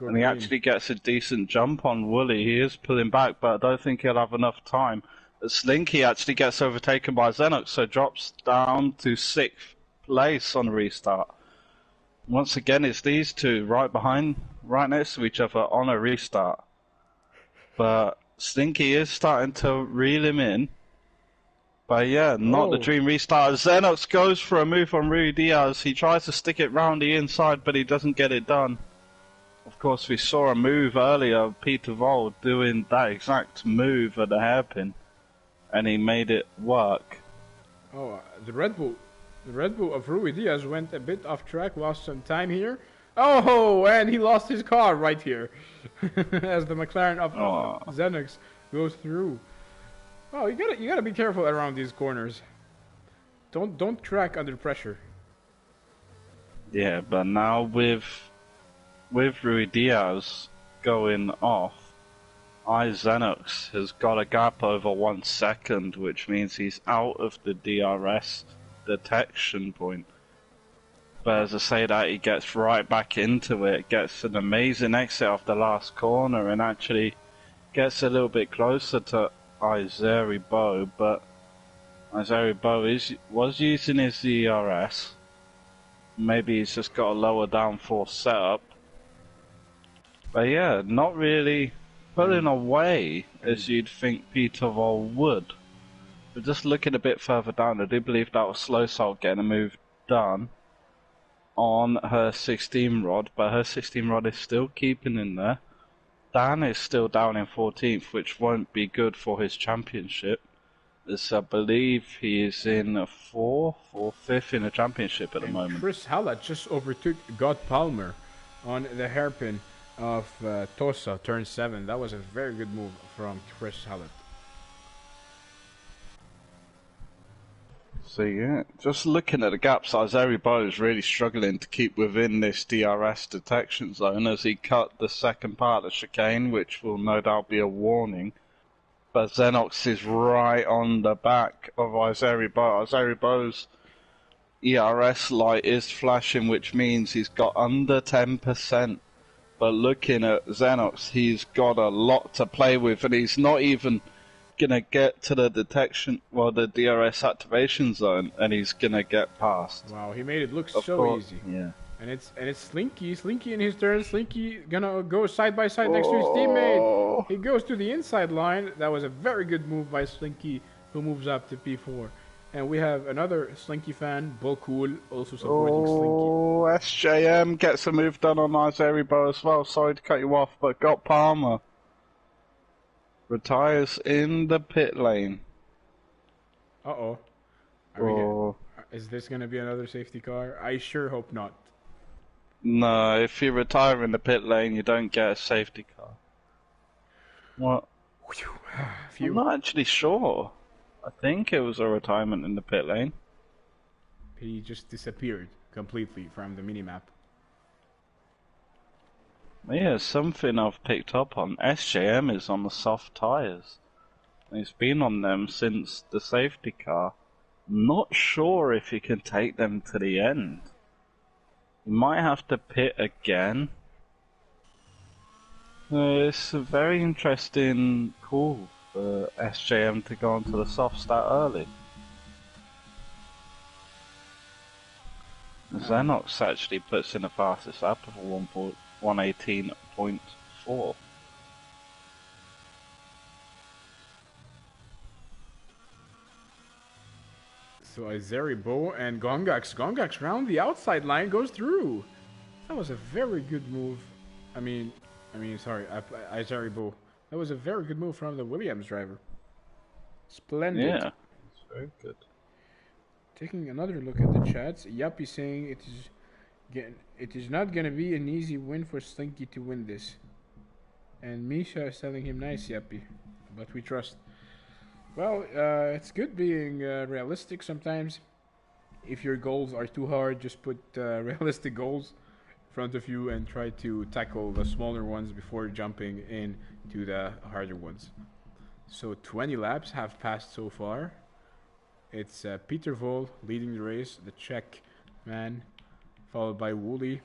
And he actually gets a decent jump on Wooly. He is pulling back, but I don't think he'll have enough time. But Slinky actually gets overtaken by Xenox, so drops down to 6th place on the restart. Once again, it's these two right next to each other on a restart. But Slinky is starting to reel him in. But yeah, not the dream restart. Xenox goes for a move on Rui Diaz. He tries to stick it round the inside, but he doesn't get it done. Of course, we saw a move earlier of Peter Vol doing that exact move at the hairpin, and he made it work. Oh, the Red Bull of Rui Diaz went a bit off track, lost some time here. Oh, and he lost his car right here as the McLaren of Xenox goes through. Oh, you gotta be careful around these corners. Don't track under pressure. Yeah, but now with Rui Diaz going off, Xenox has got a gap over 1 second, which means he's out of the DRS detection point. But as I say that, he gets right back into it, gets an amazing exit off the last corner, and actually gets a little bit closer to Izeribo, but Izeribo was using his DRS. Maybe he's just got a lower downforce setup. But yeah, not really pulling away as you'd think Peter Vol would. But just looking a bit further down, I do believe that was Slow Salt getting a move done on her 16 rod, but her 16 rod is still keeping in there. Dan is still down in 14th, which won't be good for his championship, as I believe he is in 4th or 5th in the championship at the moment. Chris Hallett just overtook God Palmer on the hairpin of Tosa, turn 7. That was a very good move from Chris Hallett. So yeah, just looking at the gaps, Izeribo is really struggling to keep within this DRS detection zone as he cut the second part of the chicane, which will no doubt be a warning. But Xenox is right on the back of Izeribo. Izeribo's ERS light is flashing, which means he's got under 10%. But looking at Xenox, he's got a lot to play with, and he's not even gonna get to the detection, well, the DRS activation zone, and he's gonna get past. Wow, he made it look Of so course, easy. Yeah. And it's Slinky in his turn. Slinky gonna go side by side next to his teammate. He goes to the inside line. That was a very good move by Slinky, who moves up to P4. And we have another Slinky fan, Bulcool, also supporting Slinky. SJM gets a move done on Izeribo as well. Sorry to cut you off, but got Palmer. Retires in the pit lane. Uh-oh. Oh. Is this going to be another safety car? I sure hope not. No, if you retire in the pit lane, you don't get a safety car. What? I'm not actually sure. I think it was a retirement in the pit lane. He just disappeared completely from the minimap. Yeah, something I've picked up on. SJM is on the soft tyres. He's been on them since the safety car. Not sure if he can take them to the end. He might have to pit again. It's a very interesting call for SJM to go onto the softs that early. Xenox actually puts in the fastest lap of 118.4. So Azeribo and Gongax. Gongax round the outside line goes through. That was a very good move. Sorry, Azeribo. That was a very good move from the Williams driver. Splendid. Yeah, it's very good. Taking another look at the chats, Yappy saying it is not gonna be an easy win for Slinky to win this. And Misha is telling him, nice Yappy, but we trust. Well, it's good being realistic sometimes. If your goals are too hard, just put realistic goals in front of you and try to tackle the smaller ones before jumping into the harder ones. So 20 laps have passed so far. It's Peter Vol leading the race, the Czech man, followed by Wooly.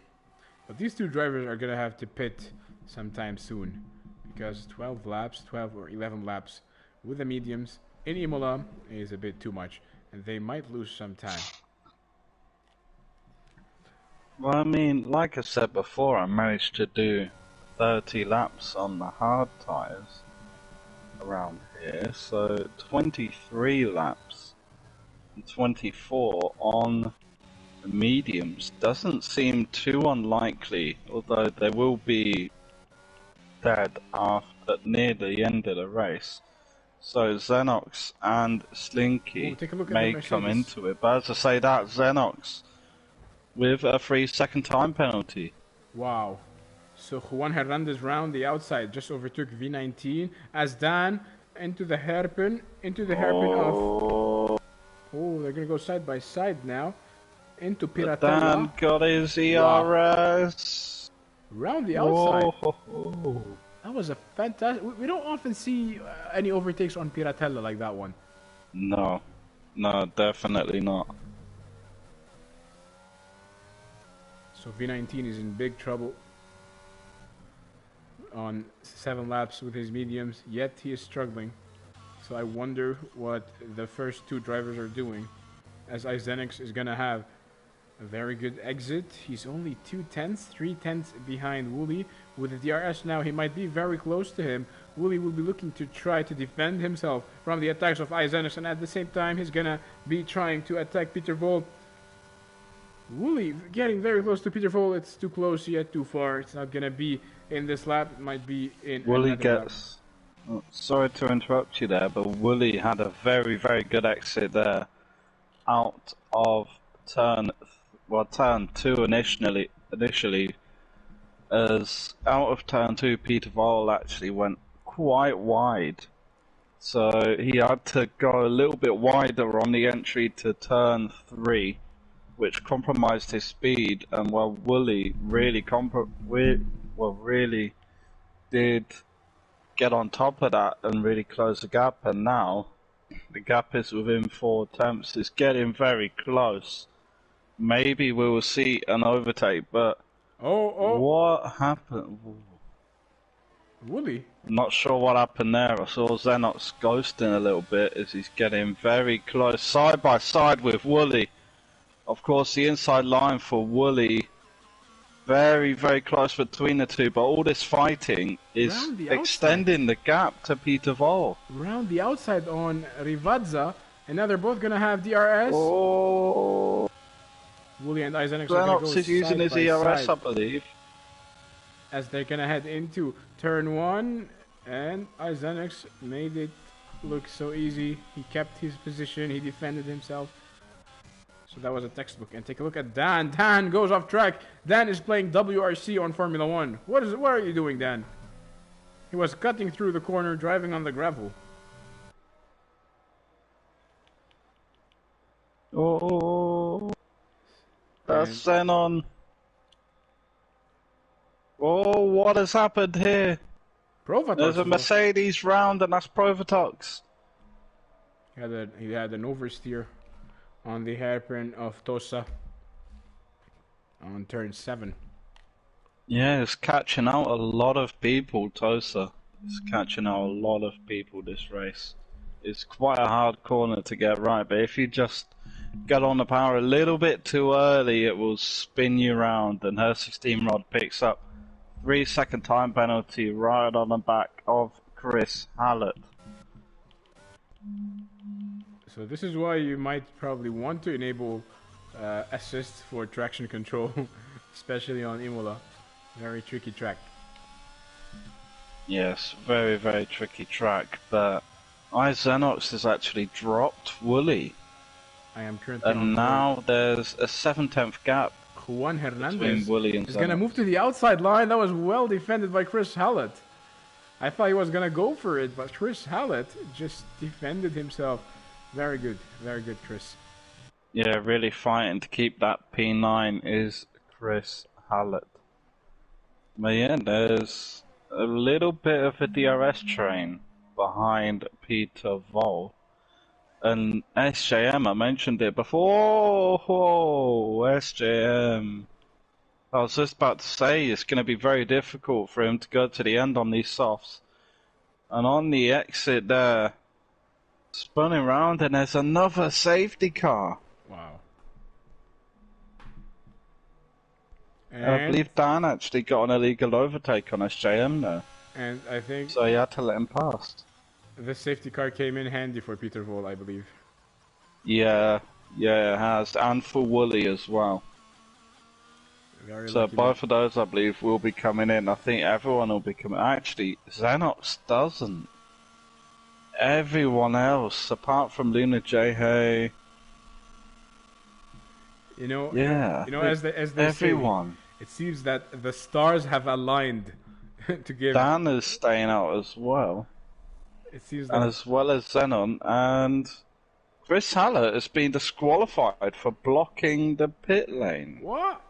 But these two drivers are going to have to pit sometime soon, because 12 or 11 laps with the mediums in Imola is a bit too much, and they might lose some time. Well, I mean, like I said before, I managed to do 30 laps on the hard tyres around here, so 23 laps and 24 on the mediums doesn't seem too unlikely, although they will be dead near the end of the race. So Xenox and Slinky may come into it, but as I say that, Xenox with a 3-second time penalty. Wow. So Juan Hernandez round the outside just overtook V19 as Dan into the hairpin of... Oh, they're gonna go side by side now. Into Piratella. Dan got his ERS. Wow. Round the outside. Whoa. That was a fantastic... We don't often see any overtakes on Piratella like that one. No, definitely not. So V19 is in big trouble on 7 laps with his mediums, yet he is struggling. So I wonder what the first two drivers are doing, as Izenix is going to have a very good exit. He's only 3/10 behind Wooly. With the DRS now, he might be very close to him. Wooly will be looking to try to defend himself from the attacks of Izenix, and at the same time, he's going to be trying to attack Peter Vol. Wooly getting very close to Peter Vol. It's too close yet too far. It's not going to be in this lap. It might be in Wooly another lap. Oh, sorry to interrupt you there, but Wooly had a very, very good exit there out of turn 2 initially, as out of turn 2 Peter Vol actually went quite wide, so he had to go a little bit wider on the entry to turn 3, which compromised his speed, and while Wooly really did get on top of that and really close the gap, and now the gap is within 4 attempts. It's getting very close. Maybe we will see an overtake, but what happened? Wooly? I'm not sure what happened there. I saw Xenox ghosting a little bit as he's getting very close, side by side with Wooly. Of course, the inside line for Wooly, very, very close between the two, but all this fighting is extending the gap to Peter Vol. Round the outside on Rivazza, and now they're both going to have DRS. Oh. Wooly and Izenix are going to go is using his ERS, I believe. As they're going to head into turn 1, and Izenix made it looks so easy. He kept his position. He defended himself. So that was a textbook. And take a look at Dan. Dan goes off track. Dan is playing WRC on Formula 1. What are you doing, Dan? He was cutting through the corner, driving on the gravel. Oh, that's Xenon. Oh, what has happened here? Provatox. There's a Mercedes round, and that's Provatox. He had an oversteer on the hairpin of Tosa on turn 7. Yeah, it's catching out a lot of people, Tosa. It's catching out a lot of people this race. It's quite a hard corner to get right, but if you just get on the power a little bit too early, it will spin you round, and her 16 rod picks up 3-second time penalty right on the back of Chris Hallett. So this is why you might probably want to enable assist for traction control, especially on Imola. Very tricky track. Yes, very, very tricky track, but Xenox has actually dropped Wooly. I am currently and now there's a 7/10 gap. Juan Hernandez is going to move to the outside line. That was well defended by Chris Hallett. I thought he was going to go for it, but Chris Hallett just defended himself. Very good, Chris. Yeah, really fighting to keep that P9 is Chris Hallett. But yeah, there's a little bit of a DRS train behind Peter Vol. And SJM, I mentioned it before. Oh, SJM. I was just about to say it's going to be very difficult for him to go to the end on these softs. And on the exit there, spinning around, and there's another safety car. Wow. And I believe Dan actually got an illegal overtake on SJM there. And I think so he had to let him past. The safety car came in handy for Peter Vol, I believe. Yeah, it has, and for Wooly as well. So both of those, I believe, will be coming in. I think everyone will be coming. Actually, Xenox doesn't. Everyone else, apart from Luna J. You know, yeah, as they everyone. Say, it seems that the stars have aligned to give. Dan is staying out as well. It seems that as well as Xenon, and Chris Hallett has been disqualified for blocking the pit lane. What?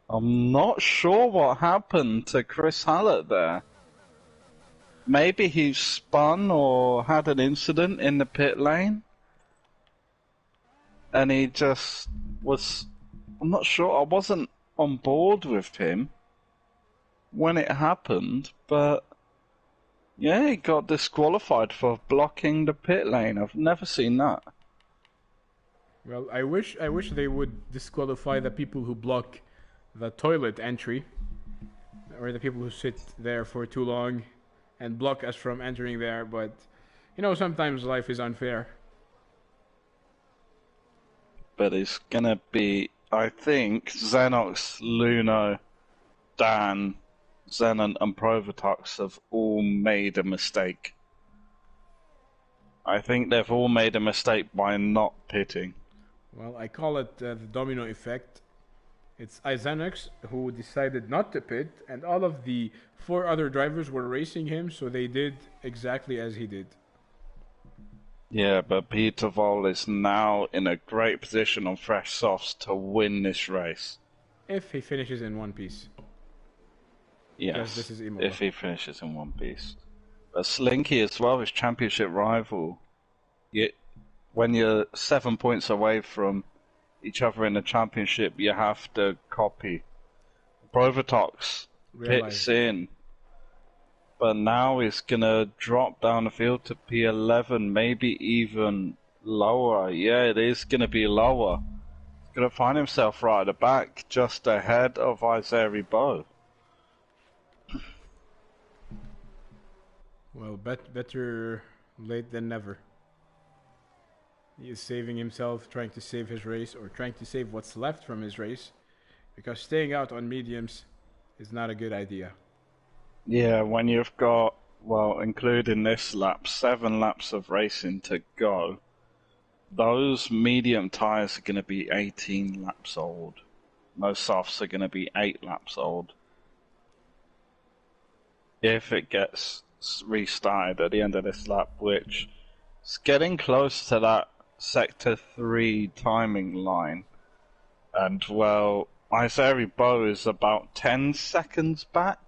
I'm not sure what happened to Chris Hallett there. Maybe he spun or had an incident in the pit lane. And he just was... I'm not sure, I wasn't on board with him when it happened, but yeah, he got disqualified for blocking the pit lane. I've never seen that. Well, I wish they would disqualify the people who block the toilet entry, or the people who sit there for too long and block us from entering there, but you know, sometimes life is unfair. But it's gonna be, I think, Xenox, Luno, Dan, Xenon and Provatox have all made a mistake. I think they've all made a mistake by not pitting. Well, I call it the domino effect. It's Xenox who decided not to pit, and all of the 4 other drivers were racing him, so they did exactly as he did. Yeah, but Peter Vol is now in a great position on fresh softs to win this race. If he finishes in one piece. Yes, this is Imola. If he finishes in one piece. But Slinky as well, his championship rival. When you're 7 points away from each other in the championship, you have to copy. Provatox pits in. But now he's going to drop down the field to P11, maybe even lower. Yeah, it is going to be lower. He's going to find himself right at the back, just ahead of Isaiah Bow. Well, better late than never. He is saving himself, trying to save his race, or trying to save what's left from his race, because staying out on mediums is not a good idea. Yeah, when you've got, well, including this lap, 7 laps of racing to go, those medium tyres are going to be 18 laps old. Those softs are going to be 8 laps old. If it gets restarted at the end of this lap, which is getting close to that Sector 3 timing line. And, well, Isari Bow is about 10 seconds back.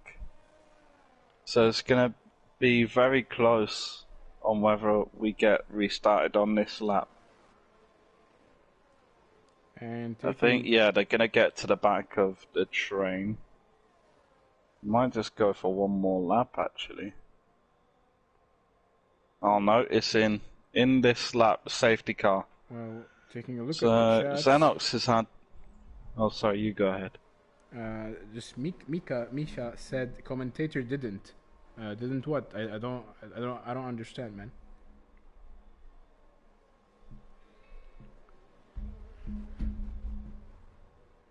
So it's going to be very close on whether we get restarted on this lap. And I think, yeah, they're going to get to the back of the train. Might just go for one more lap, actually. Oh no, it's in this lap, the safety car. Well, taking a look So at the chats. Xenox has had... Oh, sorry, you go ahead. Just Misha said commentator didn't. Didn't what? I don't understand, man.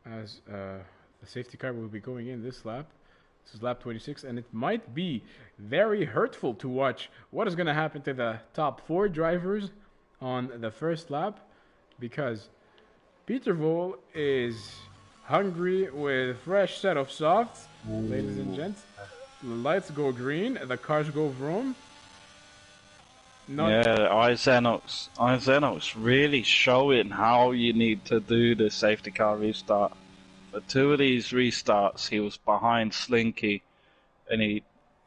As the safety car will be going in this lap. This is lap 26, and it might be very hurtful to watch what is going to happen to the top 4 drivers on the first lap, because Peter Vol is hungry with fresh set of softs. Ladies and gents, the lights go green, the cars go vroom. Yeah, iXenox really showing how you need to do the safety car restart. For 2 of these restarts, he was behind Slinky, and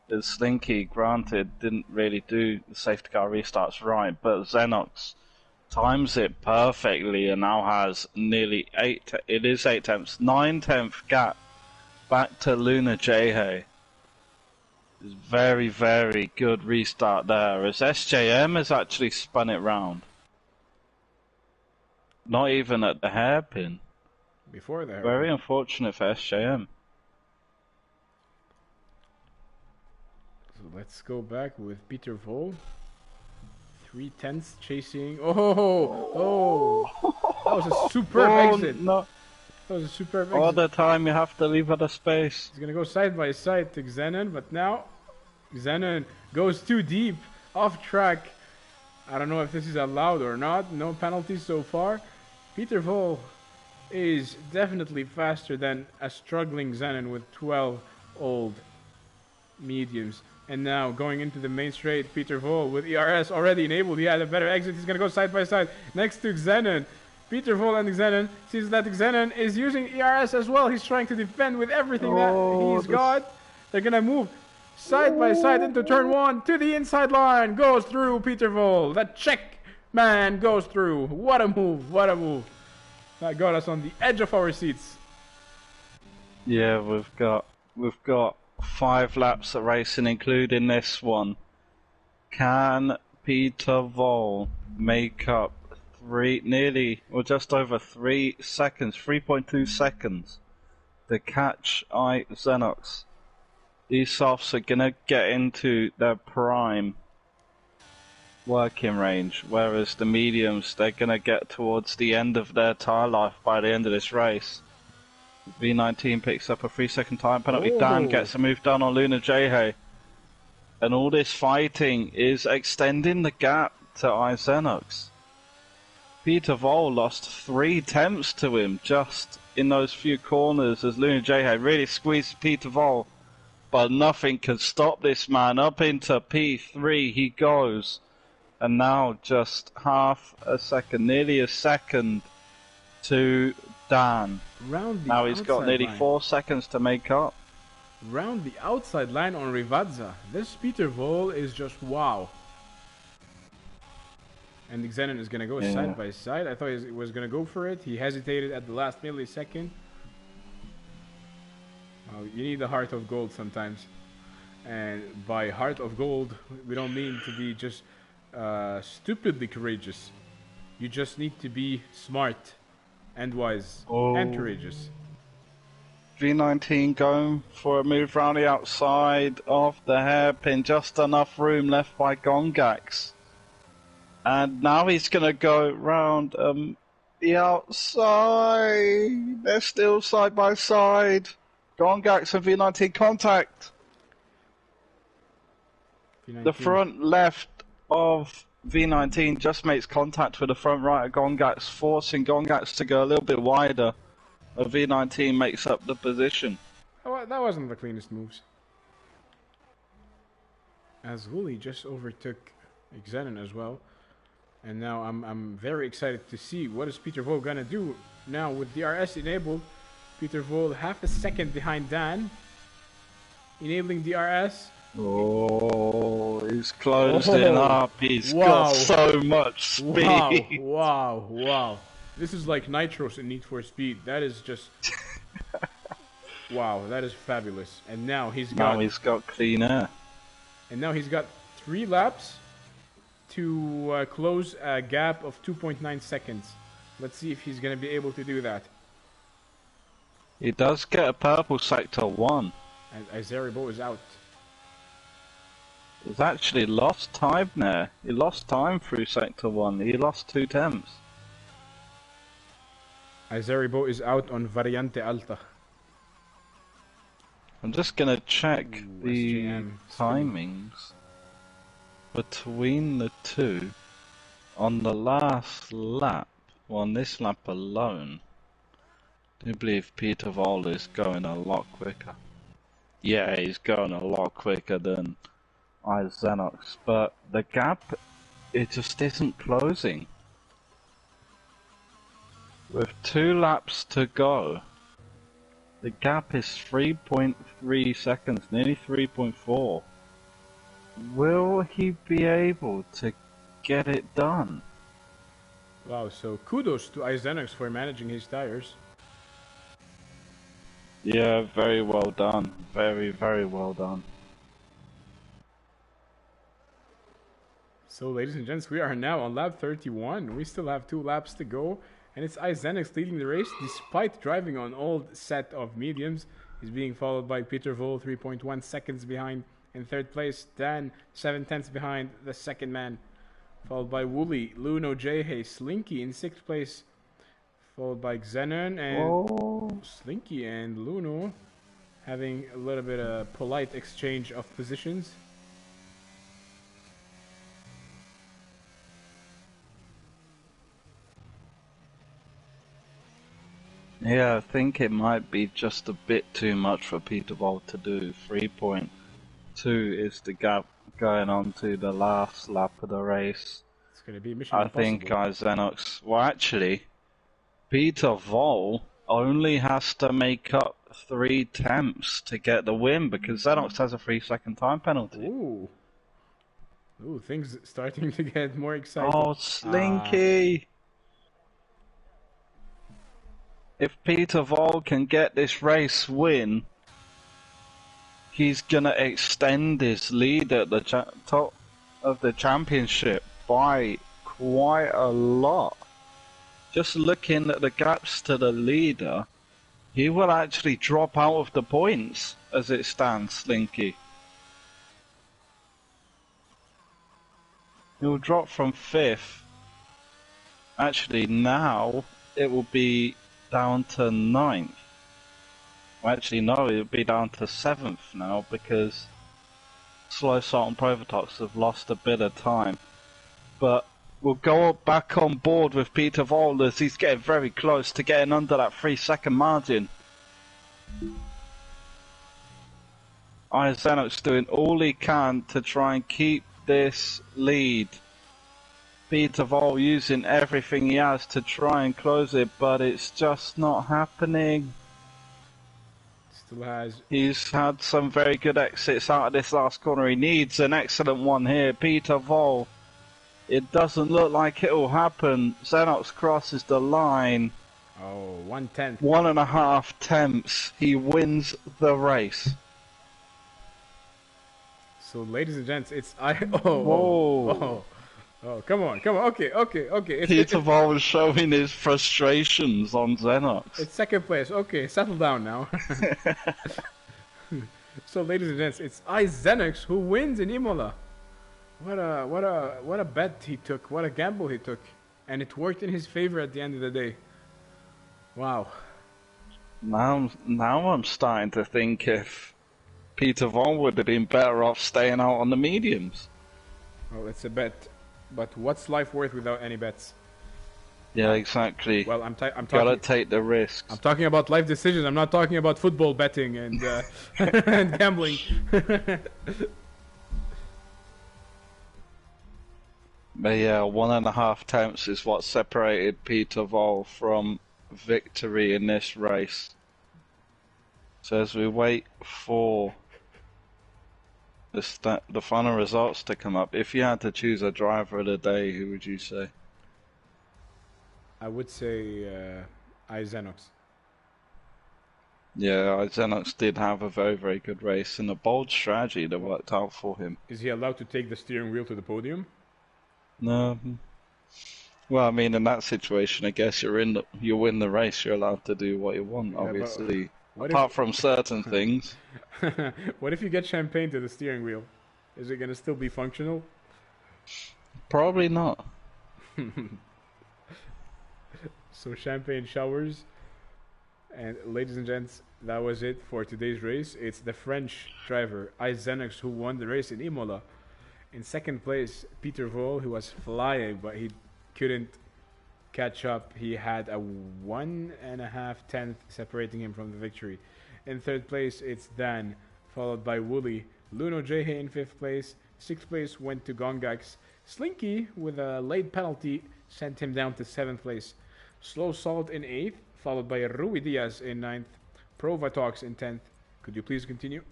the Slinky, granted, didn't really do the safety car restarts right, but Xenox times it perfectly and now has nearly 8 tenths, 9-tenth gap back to Luna Jehei. It's very, very good restart there, as SJM has actually spun it round. Not even at the hairpin. Before there. Very unfortunate for SJM. So let's go back with Peter Vol. 3/10 chasing. Oh! That was a superb exit. No. That was a superb exit. All the time you have to leave other space. He's gonna go side by side to Xenon, but now Xenon goes too deep, off track. I don't know if this is allowed or not. No penalties so far. Peter Vol is definitely faster than a struggling Xenon with 12 old mediums. And now going into the main straight, Peter Vol with ERS already enabled. He had a better exit. He's going to go side by side next to Xenon. Peter Vol and Xenon sees that Xenon is using ERS as well. He's trying to defend with everything that he's got. They're going to move side by side into turn 1 to the inside line. Goes through Peter Vol. The Czech man goes through. What a move. What a move. That got us on the edge of our seats. Yeah, we've got 5 laps of racing, including this one. Can Peter Vol make up just over 3 seconds, 3.2 seconds to catch iXenox? These softs are gonna get into their prime working range, whereas the mediums, they're gonna get towards the end of their tire life by the end of this race. V19 picks up a 3-second time penalty. Dan gets a move done on Luna Jehei, and all this fighting is extending the gap to iXenox. Peter Vol lost 3 tenths to him just in those few corners as Luna Jehei really squeezed Peter Vol, but nothing can stop this man. Up into P3 he goes. And now just half a second, nearly a second to Dan. Now he's got nearly 4 seconds to make up. Round the outside line on Rivazza. This Peter Vol is just wow. And Xenon is going to go side by side. I thought he was going to go for it. He hesitated at the last millisecond. Well, you need the heart of gold sometimes. And by heart of gold, we don't mean to be just stupidly courageous. You just need to be smart and wise and courageous. V19 going for a move round the outside of the hairpin, just enough room left by Gongax. And now he's going to go round the outside. They're still side by side. Gongax and V19 contact. V19. The front left of V19 just makes contact with the front right of Gongats, forcing Gongats to go a little bit wider. V19 makes up the position. Oh, that wasn't the cleanest moves. As Wooly just overtook Xenon as well. And now I'm very excited to see what is Peter Vol gonna do now with DRS enabled. Peter Vol half a second behind Dan. Enabling DRS. Oh, he's closing up. He's got so much speed. Wow. This is like Nitros in Need for Speed. That is just... wow, that is fabulous. And now he's got clean air. And now he's got 3 laps to close a gap of 2.9 seconds. Let's see if he's going to be able to do that. He does get a purple sector 1. And Azeribo is out. He's actually lost time there. He lost time through sector 1. He lost 2 temps. Azeribo is out on Variante Alta. I'm just gonna check the timings between the two on the last lap. Well, on this lap alone, I do believe Peter Vol is going a lot quicker. Yeah, he's going a lot quicker than Xenox, but the gap, it just isn't closing. With 2 laps to go, the gap is 3.3 seconds, nearly 3.4. Will he be able to get it done? Wow, so kudos to Xenox for managing his tires. Yeah, very well done. Very, very well done. So, ladies and gents, we are now on lap 31. We still have 2 laps to go. And it's Xenox leading the race despite driving on old set of mediums. He's being followed by Peter Vol, 3.1 seconds behind in 3rd place. Dan, 7/10 behind the 2nd man. Followed by Wooly, Luno, Jayhey, Slinky in 6th place. Followed by Xenon and Slinky and Luno having a little bit of polite exchange of positions. Yeah, I think it might be just a bit too much for Peter Vol to do. 3.2 is the gap going on to the last lap of the race. It's going to be mission impossible. I think Xenox... Well, actually, Peter Vol only has to make up 3 temps to get the win because Xenox has a 3-second time penalty. Ooh, things starting to get more exciting. Oh, Slinky! If Peter Vol can get this race win, he's gonna extend his lead at the top of the championship by quite a lot. Just looking at the gaps to the leader, he will actually drop out of the points as it stands, Slinky. He'll drop from 5th. Actually, now it will be down to 9th. Well, actually, no, it'll be down to 7th now because Slow Salt and Provotox have lost a bit of time. But we'll go back on board with Peter Vol as he's getting very close to getting under that 3-second margin. Xenox doing all he can to try and keep this lead. Peter Vol using everything he has to try and close it, but it's just not happening. Still has. He's had some very good exits out of this last corner. He needs an excellent one here. Peter Vol. It doesn't look like it will happen. Xenox crosses the line. Oh, 1/10. 1.5 temps. He wins the race. So, ladies and gents, it's Oh, come on. Okay. Peter Vol was showing his frustrations on Xenox. It's 2nd place. Okay, settle down now. So, ladies and gents, it's Xenox who wins in Imola. What a bet he took. What a gamble he took, and it worked in his favor at the end of the day. Wow. Now I'm starting to think if Peter Von would have been better off staying out on the mediums. Well, it's a bet, but what's life worth without any bets? Yeah, exactly. Well, I'm Gotta talking. take the risks. I'm talking about life decisions. I'm not talking about football betting and and gambling. But yeah, 1.5 attempts is what separated Peter Vol from victory in this race. So as we wait for the final results to come up, if you had to choose a driver of the day, who would you say? I would say Izenox. Yeah, Xenox did have a very, very good race and a bold strategy that worked out for him. Is he allowed to take the steering wheel to the podium? No. Well, I mean, in that situation, I guess you win the race. You're allowed to do what you want, obviously. Apart from certain things. What if you get champagne to the steering wheel? Is it gonna still be functional? Probably not. So champagne showers. And ladies and gents, that was it for today's race. It's the French driver Izenox who won the race in Imola. In second place, Peter Vol, who was flying, but he couldn't catch up. He had a 1.5 tenth separating him from the victory. In third place, it's Dan, followed by Wooly. Luno Jehe in fifth place. Sixth place went to Gongax. Slinky, with a late penalty, sent him down to seventh place. Slow Salt in eighth, followed by Rui Diaz in ninth. Provatox in 10th. Could you please continue?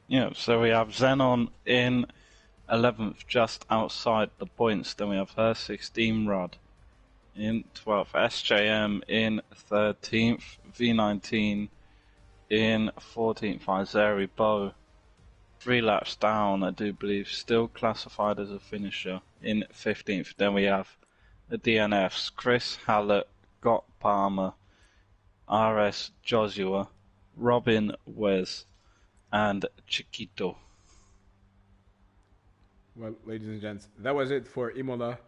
Yeah, so we have Xenon in 11th, just outside the points. Then we have her 16 Rod in 12th, SJM in 13th, V19 in 14th, Izeri Bow. 3 laps down, I do believe, still classified as a finisher in 15th. Then we have the DNFs, Chris Hallett, Gott Palmer, RS Joshua, Robin Wes, and Chiquito. Well, ladies and gents, that was it for Imola.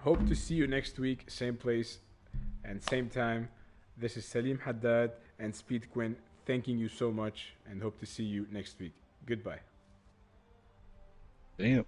Hope to see you next week, same place and same time. This is Salim Haddad and Speed Quinn thanking you so much and hope to see you next week. Goodbye. Damn.